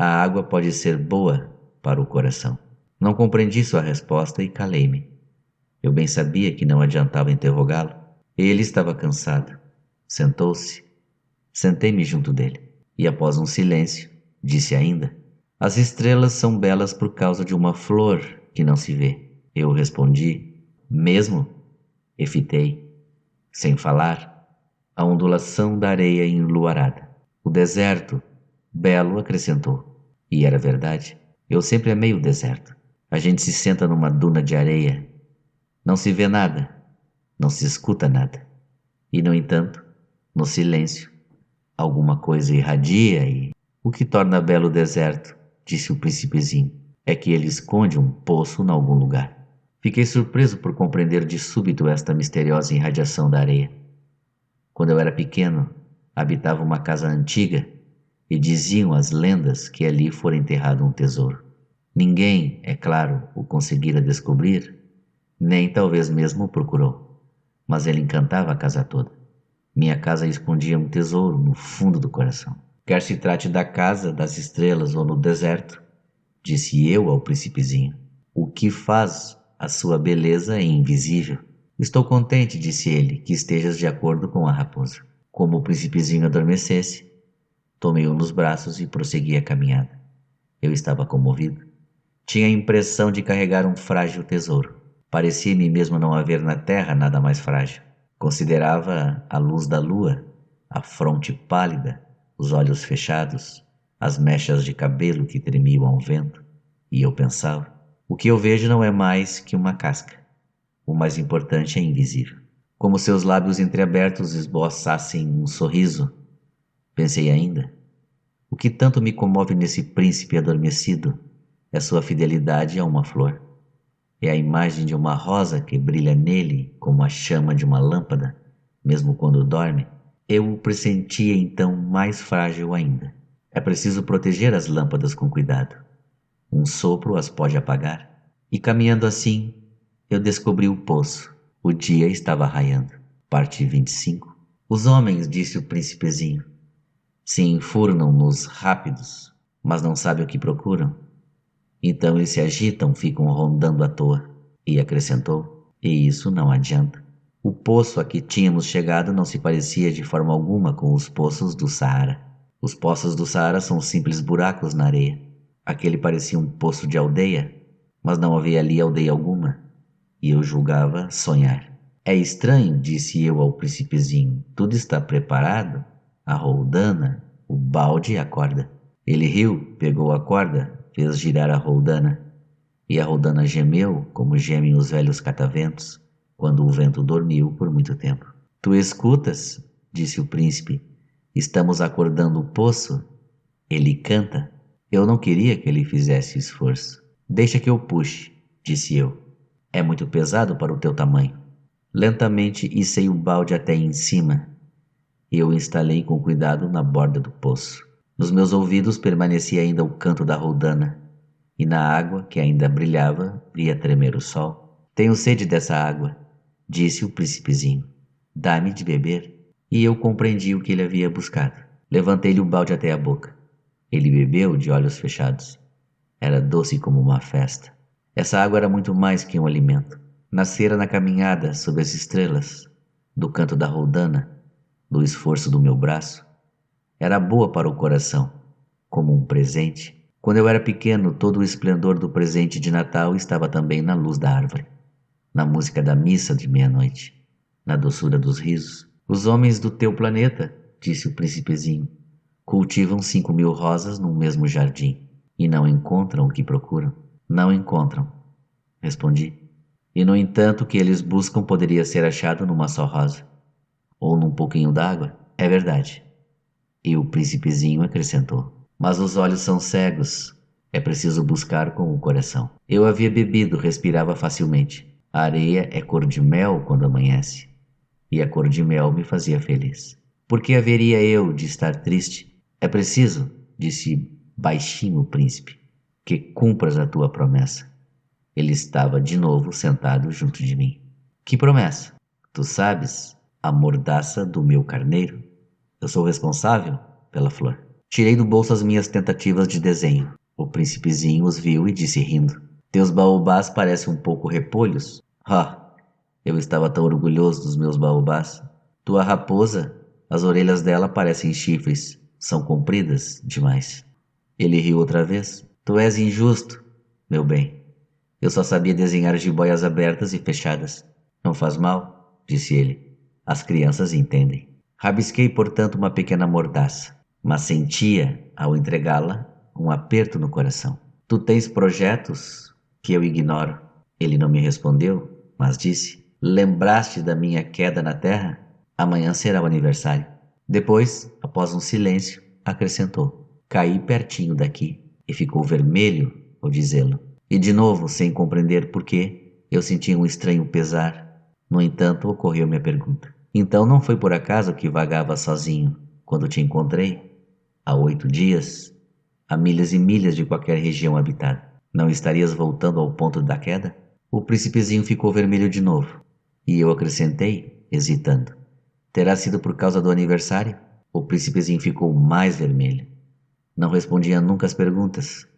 a água pode ser boa para o coração. Não compreendi sua resposta e calei-me. Eu bem sabia que não adiantava interrogá-lo. Ele estava cansado. Sentou-se. Sentei-me junto dele. E após um silêncio, disse ainda: as estrelas são belas por causa de uma flor que não se vê. Eu respondi: mesmo? E fitei, sem falar, a ondulação da areia enluarada. O deserto, belo, acrescentou. E era verdade. Eu sempre amei o deserto. A gente se senta numa duna de areia. Não se vê nada, não se escuta nada. E, no entanto, no silêncio, alguma coisa irradia e... O que torna belo o deserto, disse o príncipezinho, é que ele esconde um poço em algum lugar. Fiquei surpreso por compreender de súbito esta misteriosa irradiação da areia. Quando eu era pequeno, habitava uma casa antiga e diziam as lendas que ali fora enterrado um tesouro. Ninguém, é claro, o conseguira descobrir, nem talvez mesmo o procurou, mas ele encantava a casa toda. Minha casa escondia um tesouro no fundo do coração. Quer se trate da casa, das estrelas ou no deserto, disse eu ao príncipezinho, o que faz a sua beleza é invisível. Estou contente, disse ele, que estejas de acordo com a raposa. Como o príncipezinho adormecesse, tomei-o nos braços e prossegui a caminhada. Eu estava comovido. Tinha a impressão de carregar um frágil tesouro. Parecia-me mesmo não haver na terra nada mais frágil. Considerava a luz da lua, a fronte pálida, os olhos fechados, as mechas de cabelo que tremiam ao vento, e eu pensava: o que eu vejo não é mais que uma casca. O mais importante é invisível. Como seus lábios entreabertos esboçassem um sorriso, pensei ainda: o que tanto me comove nesse príncipe adormecido é sua fidelidade a uma flor. É a imagem de uma rosa que brilha nele como a chama de uma lâmpada, mesmo quando dorme. Eu o pressentia então mais frágil ainda. É preciso proteger as lâmpadas com cuidado. Um sopro as pode apagar. E caminhando assim, eu descobri o poço. O dia estava raiando. Parte 25. Os homens, disse o príncipezinho, se enfurnam nos rápidos, mas não sabem o que procuram. Então eles se agitam, ficam rondando à toa. E acrescentou: e isso não adianta. O poço a que tínhamos chegado não se parecia de forma alguma com os poços do Saara. Os poços do Saara são simples buracos na areia. Aquele parecia um poço de aldeia, mas não havia ali aldeia alguma. E eu julgava sonhar. É estranho, disse eu ao príncipezinho. Tudo está preparado? A roldana, o balde e a corda. Ele riu, pegou a corda, fez girar a roldana. E a roldana gemeu, como gemem os velhos cataventos, quando o vento dormiu por muito tempo. Tu escutas? Disse o príncipe. Estamos acordando o poço? Ele canta. Eu não queria que ele fizesse esforço. Deixa que eu puxe, disse eu. É muito pesado para o teu tamanho. Lentamente içei o balde até em cima e eu o instalei com cuidado na borda do poço. Nos meus ouvidos permanecia ainda o canto da roldana, e na água, que ainda brilhava, via tremer o sol. Tenho sede dessa água, disse o príncipezinho. Dá-me de beber. E eu compreendi o que ele havia buscado. Levantei-lhe o balde até a boca. Ele bebeu de olhos fechados. Era doce como uma festa. Essa água era muito mais que um alimento. Nascera na caminhada sob as estrelas, do canto da roldana, do esforço do meu braço. Era boa para o coração, como um presente. Quando eu era pequeno, todo o esplendor do presente de Natal estava também na luz da árvore, na música da missa de meia-noite, na doçura dos risos. Os homens do teu planeta, disse o príncipezinho, cultivam 5.000 rosas num mesmo jardim e não encontram o que procuram. Não encontram, respondi. E no entanto, o que eles buscam poderia ser achado numa só rosa, ou num pouquinho d'água. É verdade. E o príncipezinho acrescentou: mas os olhos são cegos. É preciso buscar com o coração. Eu havia bebido, respirava facilmente. A areia é cor de mel quando amanhece. E a cor de mel me fazia feliz. Por que haveria eu de estar triste? É preciso, disse baixinho o príncipe, que cumpras a tua promessa. Ele estava de novo sentado junto de mim. Que promessa? Tu sabes, a mordaça do meu carneiro. Eu sou responsável pela flor. Tirei do bolso as minhas tentativas de desenho. O príncipezinho os viu e disse rindo: teus baobás parecem um pouco repolhos. Ah, eu estava tão orgulhoso dos meus baobás. Tua raposa, as orelhas dela parecem chifres. São compridas demais. Ele riu outra vez. Tu és injusto, meu bem. Eu só sabia desenhar jiboias abertas e fechadas. Não faz mal, disse ele. As crianças entendem. Rabisquei, portanto, uma pequena mordaça, mas sentia, ao entregá-la, um aperto no coração. Tu tens projetos que eu ignoro. Ele não me respondeu, mas disse: lembraste da minha queda na terra? Amanhã será o aniversário. Depois, após um silêncio, acrescentou: caí pertinho daqui e ficou vermelho ao dizê-lo. E de novo, sem compreender por quê, eu senti um estranho pesar. No entanto, ocorreu-me a pergunta: então não foi por acaso que vagava sozinho quando te encontrei? Há 8 dias, a milhas e milhas de qualquer região habitada. Não estarias voltando ao ponto da queda? O príncipezinho ficou vermelho de novo. E eu acrescentei, hesitando: terá sido por causa do aniversário? O príncipezinho ficou mais vermelho. Não respondia nunca às perguntas.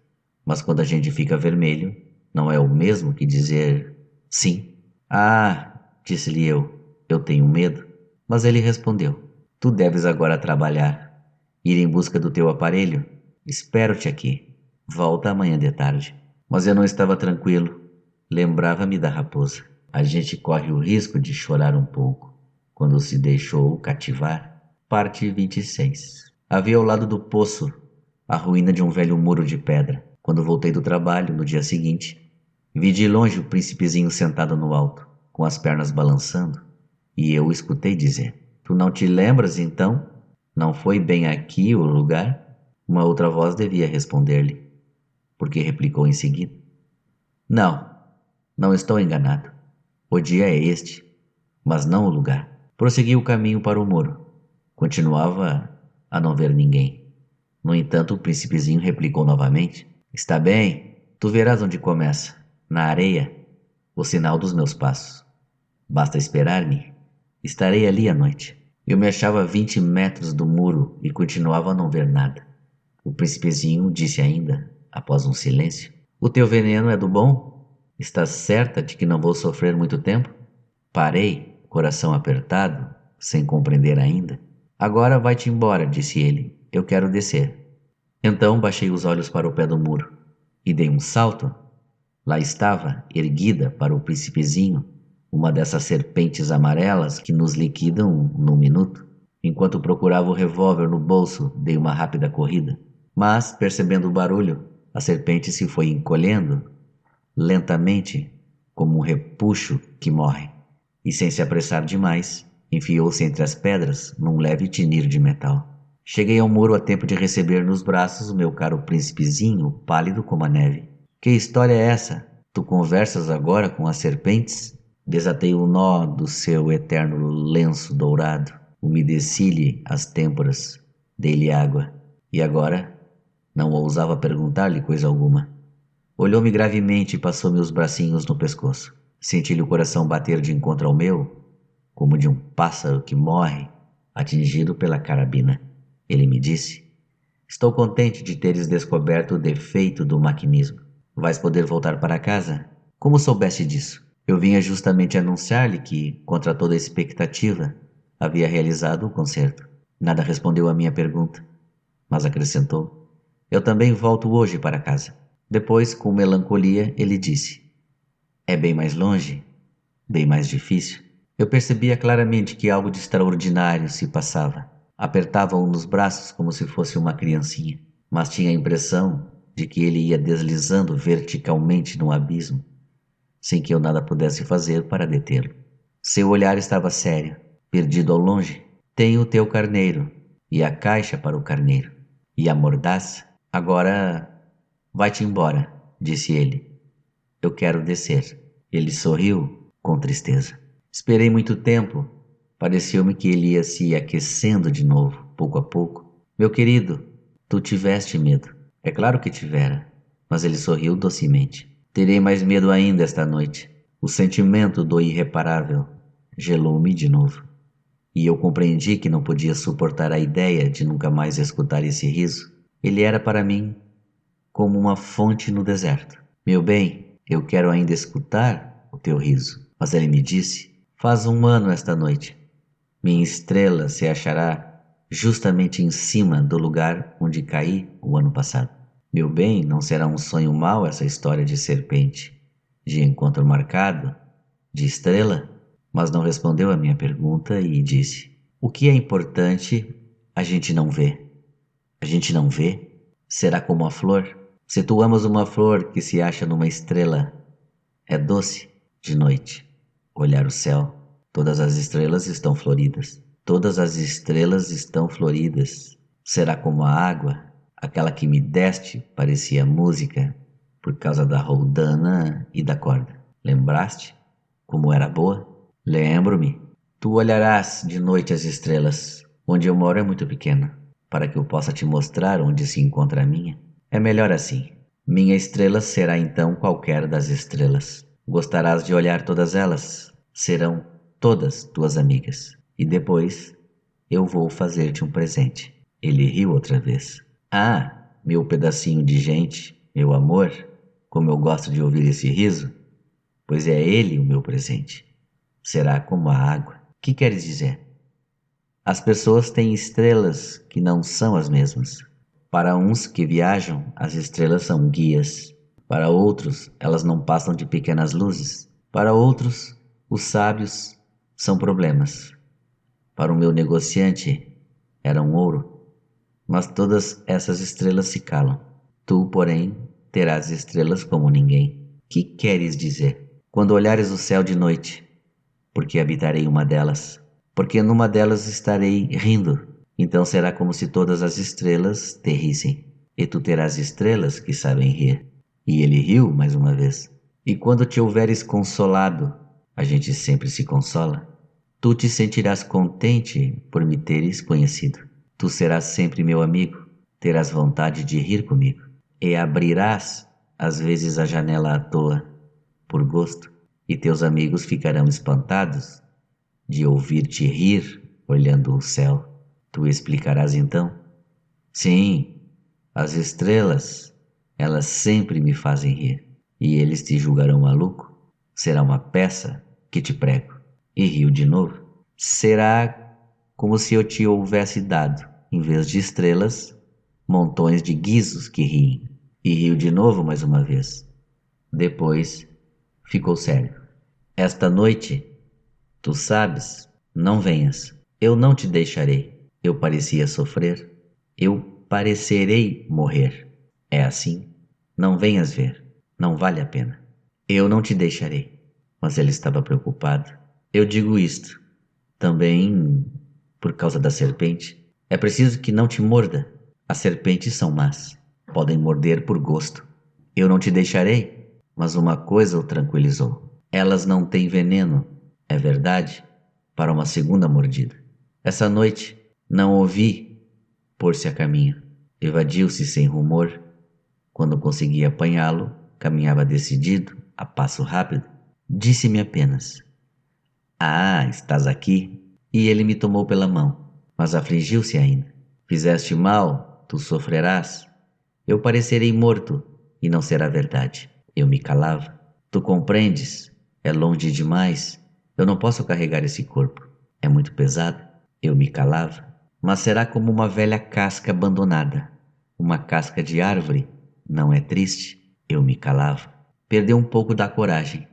Mas quando a gente fica vermelho, não é o mesmo que dizer sim. Ah, disse-lhe eu tenho medo. Mas ele respondeu: tu deves agora trabalhar, ir em busca do teu aparelho. Espero-te aqui. Volta amanhã de tarde. Mas eu não estava tranquilo. Lembrava-me da raposa. A gente corre o risco de chorar um pouco quando se deixou cativar. Parte 26. Havia ao lado do poço a ruína de um velho muro de pedra. Quando voltei do trabalho, no dia seguinte, vi de longe o príncipezinho sentado no alto, com as pernas balançando, e eu o escutei dizer: tu não te lembras, então? Não foi bem aqui o lugar? Uma outra voz devia responder-lhe, porque replicou em seguida: não, não estou enganado. O dia é este, mas não o lugar. Prossegui o caminho para o muro. Continuava a não ver ninguém. No entanto, o príncipezinho replicou novamente: está bem, tu verás onde começa, na areia, o sinal dos meus passos. Basta esperar-me, estarei ali à noite. Eu me achava a 20 metros do muro e continuava a não ver nada. O príncipezinho disse ainda, após um silêncio: o teu veneno é do bom? Estás certa de que não vou sofrer muito tempo? Parei, coração apertado, sem compreender ainda. Agora vai-te embora, disse ele, eu quero descer. Então baixei os olhos para o pé do muro e dei um salto. Lá estava, erguida para o príncipezinho, uma dessas serpentes amarelas que nos liquidam num minuto. Enquanto procurava o revólver no bolso, dei uma rápida corrida. Mas, percebendo o barulho, a serpente se foi encolhendo, lentamente, como um repuxo que morre, e sem se apressar demais, enfiou-se entre as pedras num leve tinir de metal. Cheguei ao muro a tempo de receber nos braços o meu caro príncipezinho, pálido como a neve. Que história é essa? Tu conversas agora com as serpentes? Desatei o nó do seu eterno lenço dourado, umedeci-lhe as têmporas, dei-lhe água, e agora não ousava perguntar-lhe coisa alguma. Olhou-me gravemente e passou-me os bracinhos no pescoço. Senti-lhe o coração bater de encontro ao meu, como de um pássaro que morre, atingido pela carabina. Ele me disse: Estou contente de teres descoberto o defeito do maquinismo. Vais poder voltar para casa? Como soubeste disso? Eu vinha justamente anunciar-lhe que, contra toda expectativa, havia realizado o concerto. Nada respondeu à minha pergunta, mas acrescentou: eu também volto hoje para casa. Depois, com melancolia, ele disse: é bem mais longe, bem mais difícil. Eu percebia claramente que algo de extraordinário se passava. Apertava-o nos braços como se fosse uma criancinha, mas tinha a impressão de que ele ia deslizando verticalmente no abismo, sem que eu nada pudesse fazer para detê-lo. Seu olhar estava sério, perdido ao longe. Tenho o teu carneiro, e a caixa para o carneiro, e a mordaça. Agora vai-te embora, disse ele. Eu quero descer. Ele sorriu com tristeza. Esperei muito tempo. Pareceu-me que ele ia se aquecendo de novo, pouco a pouco. Meu querido, tu tiveste medo. É claro que tivera, mas ele sorriu docemente. Terei mais medo ainda esta noite. O sentimento do irreparável gelou-me de novo. E eu compreendi que não podia suportar a ideia de nunca mais escutar esse riso. Ele era para mim como uma fonte no deserto. Meu bem, eu quero ainda escutar o teu riso. Mas ele me disse: faz 1 ano esta noite. Minha estrela se achará justamente em cima do lugar onde caí o ano passado. Meu bem, não será um sonho mau essa história de serpente, de encontro marcado, de estrela? Mas não respondeu à minha pergunta e disse: o que é importante a gente não vê. A gente não vê? Será como a flor? Se tu amas uma flor que se acha numa estrela, é doce de noite olhar o céu. Todas as estrelas estão floridas. Todas as estrelas estão floridas. Será como a água, aquela que me deste parecia música por causa da roldana e da corda. Lembraste como era boa? Lembro-me. Tu olharás de noite as estrelas. Onde eu moro é muito pequena, para que eu possa te mostrar onde se encontra a minha. É melhor assim. Minha estrela será então qualquer das estrelas. Gostarás de olhar todas elas. Serão todas tuas amigas. E depois eu vou fazer-te um presente. Ele riu outra vez. Ah, meu pedacinho de gente, meu amor, como eu gosto de ouvir esse riso, pois é ele o meu presente. Será como a água. Que queres dizer? As pessoas têm estrelas que não são as mesmas. Para uns que viajam, as estrelas são guias. Para outros, elas não passam de pequenas luzes. Para outros, os sábios são problemas. Para o meu negociante, eram ouro. Mas todas essas estrelas se calam. Tu, porém, terás estrelas como ninguém. Que queres dizer? Quando olhares o céu de noite, porque habitarei uma delas, porque numa delas estarei rindo. Então será como se todas as estrelas te rissem, e tu terás estrelas que sabem rir. E ele riu mais uma vez. E quando te houveres consolado, a gente sempre se consola, tu te sentirás contente por me teres conhecido. Tu serás sempre meu amigo, terás vontade de rir comigo, e abrirás às vezes a janela à toa, por gosto, e teus amigos ficarão espantados de ouvir-te rir olhando o céu. Tu explicarás então? Sim, as estrelas, elas sempre me fazem rir. E eles te julgarão maluco? Será uma peça que te prego. E riu de novo. Será como se eu te houvesse dado, em vez de estrelas, montões de guizos que riem. E riu de novo mais uma vez. Depois ficou sério. Esta noite, tu sabes, não venhas. Eu não te deixarei. Eu parecia sofrer. Eu parecerei morrer. É assim? Não venhas ver. Não vale a pena. Eu não te deixarei. Mas ele estava preocupado. Eu digo isto também por causa da serpente. É preciso que não te morda. As serpentes são más. Podem morder por gosto. Eu não te deixarei. Mas uma coisa o tranquilizou. Elas não têm veneno, é verdade, para uma segunda mordida. Essa noite não ouvi pôr-se a caminho. Evadiu-se sem rumor. Quando consegui apanhá-lo, caminhava decidido, a passo rápido. Disse-me apenas: ah, estás aqui? E ele me tomou pela mão, mas afligiu-se ainda. Fizeste mal, tu sofrerás. Eu parecerei morto e não será verdade. Eu me calava. Tu compreendes? É longe demais. Eu não posso carregar esse corpo. É muito pesado. Eu me calava. Mas será como uma velha casca abandonada. Uma casca de árvore. Não é triste? Eu me calava. Perdeu um pouco da coragem,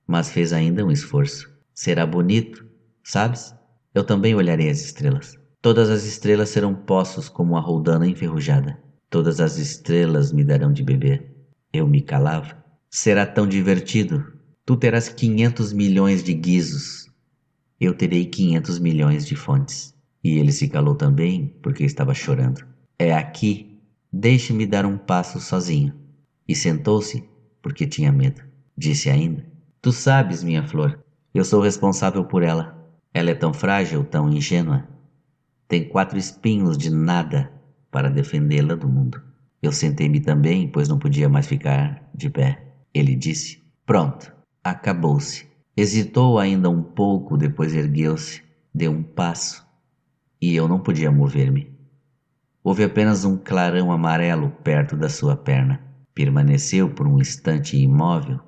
mas fez ainda um esforço. Será bonito, sabes? Eu também olharei as estrelas. Todas as estrelas serão poços como uma roldana enferrujada. Todas as estrelas me darão de beber. Eu me calava. Será tão divertido. Tu terás 500 milhões de guizos. Eu terei 500 milhões de fontes. E ele se calou também porque estava chorando. É aqui. Deixe-me dar um passo sozinho. E sentou-se porque tinha medo. Disse ainda: Tu sabes, minha flor, eu sou responsável por ela. Ela é tão frágil, tão ingênua. Tem 4 espinhos de nada para defendê-la do mundo. Eu sentei-me também, pois não podia mais ficar de pé. Ele disse: Pronto, acabou-se. Hesitou ainda um pouco, depois ergueu-se, deu um passo, e eu não podia mover-me. Houve apenas um clarão amarelo perto da sua perna. Permaneceu por um instante imóvel,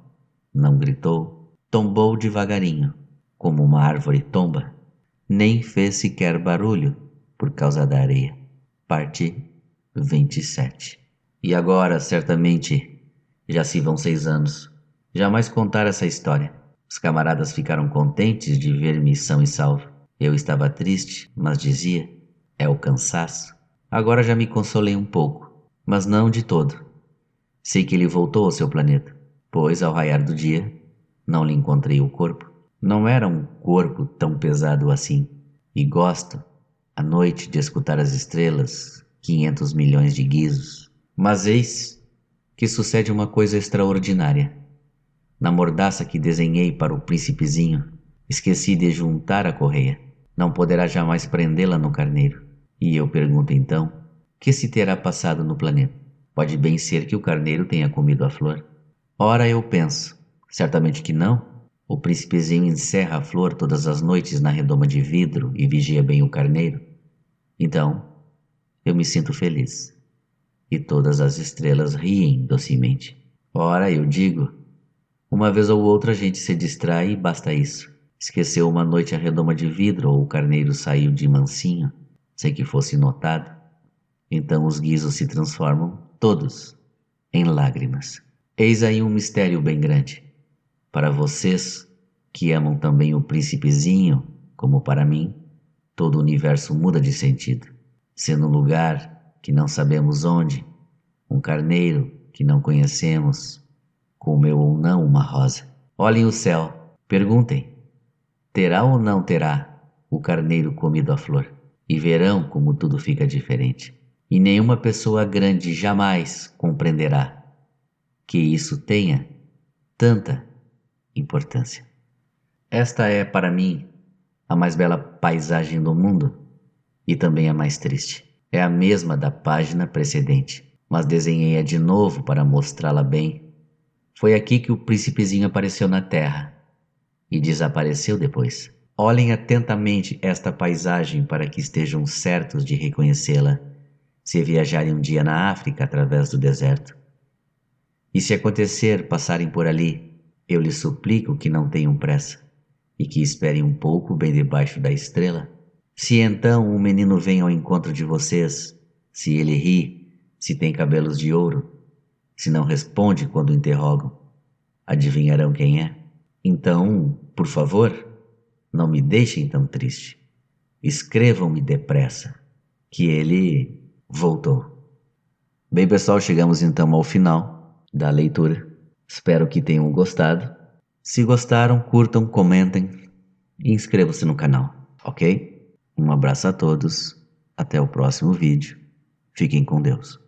não gritou, tombou devagarinho, como uma árvore tomba, nem fez sequer barulho por causa da areia. Parte 27. E agora, certamente, já se vão 6 anos. Jamais contar essa história. Os camaradas ficaram contentes de ver-me são e salvo. Eu estava triste, mas dizia, é o cansaço. Agora já me consolei um pouco, mas não de todo. Sei que ele voltou ao seu planeta, pois ao raiar do dia, não lhe encontrei o corpo. Não era um corpo tão pesado assim. E gosto, à noite, de escutar as estrelas, 500 milhões de guizos. Mas eis que sucede uma coisa extraordinária. Na mordaça que desenhei para o príncipezinho, esqueci de juntar a correia. Não poderá jamais prendê-la no carneiro. E eu pergunto então, que se terá passado no planeta? Pode bem ser que o carneiro tenha comido a flor. Ora, eu penso, certamente que não. O príncipezinho encerra a flor todas as noites na redoma de vidro e vigia bem o carneiro. Então, eu me sinto feliz. E todas as estrelas riem docemente. Ora, eu digo, uma vez ou outra a gente se distrai e basta isso. Esqueceu uma noite a redoma de vidro ou o carneiro saiu de mansinho, sem que fosse notado. Então os guizos se transformam, todos, em lágrimas. Eis aí um mistério bem grande. Para vocês, que amam também o príncipezinho, como para mim, todo o universo muda de sentido. Sendo um lugar que não sabemos onde, um carneiro que não conhecemos, comeu ou não uma rosa. Olhem o céu, perguntem, terá ou não terá o carneiro comido a flor? E verão como tudo fica diferente. E nenhuma pessoa grande jamais compreenderá que isso tenha tanta importância. Esta é, para mim, a mais bela paisagem do mundo e também a mais triste. É a mesma da página precedente, mas desenhei-a de novo para mostrá-la bem. Foi aqui que o príncipezinho apareceu na terra e desapareceu depois. Olhem atentamente esta paisagem para que estejam certos de reconhecê-la se viajarem um dia na África através do deserto. E se acontecer passarem por ali, eu lhes suplico que não tenham pressa e que esperem um pouco bem debaixo da estrela. Se então um menino vem ao encontro de vocês, se ele ri, se tem cabelos de ouro, se não responde quando o interrogam, adivinharão quem é? Então, por favor, não me deixem tão triste. Escrevam-me depressa, que ele voltou. Bem, pessoal, chegamos então ao final da leitura. Espero que tenham gostado. Se gostaram, curtam, comentem e inscrevam-se no canal, ok? Um abraço a todos. Até o próximo vídeo. Fiquem com Deus.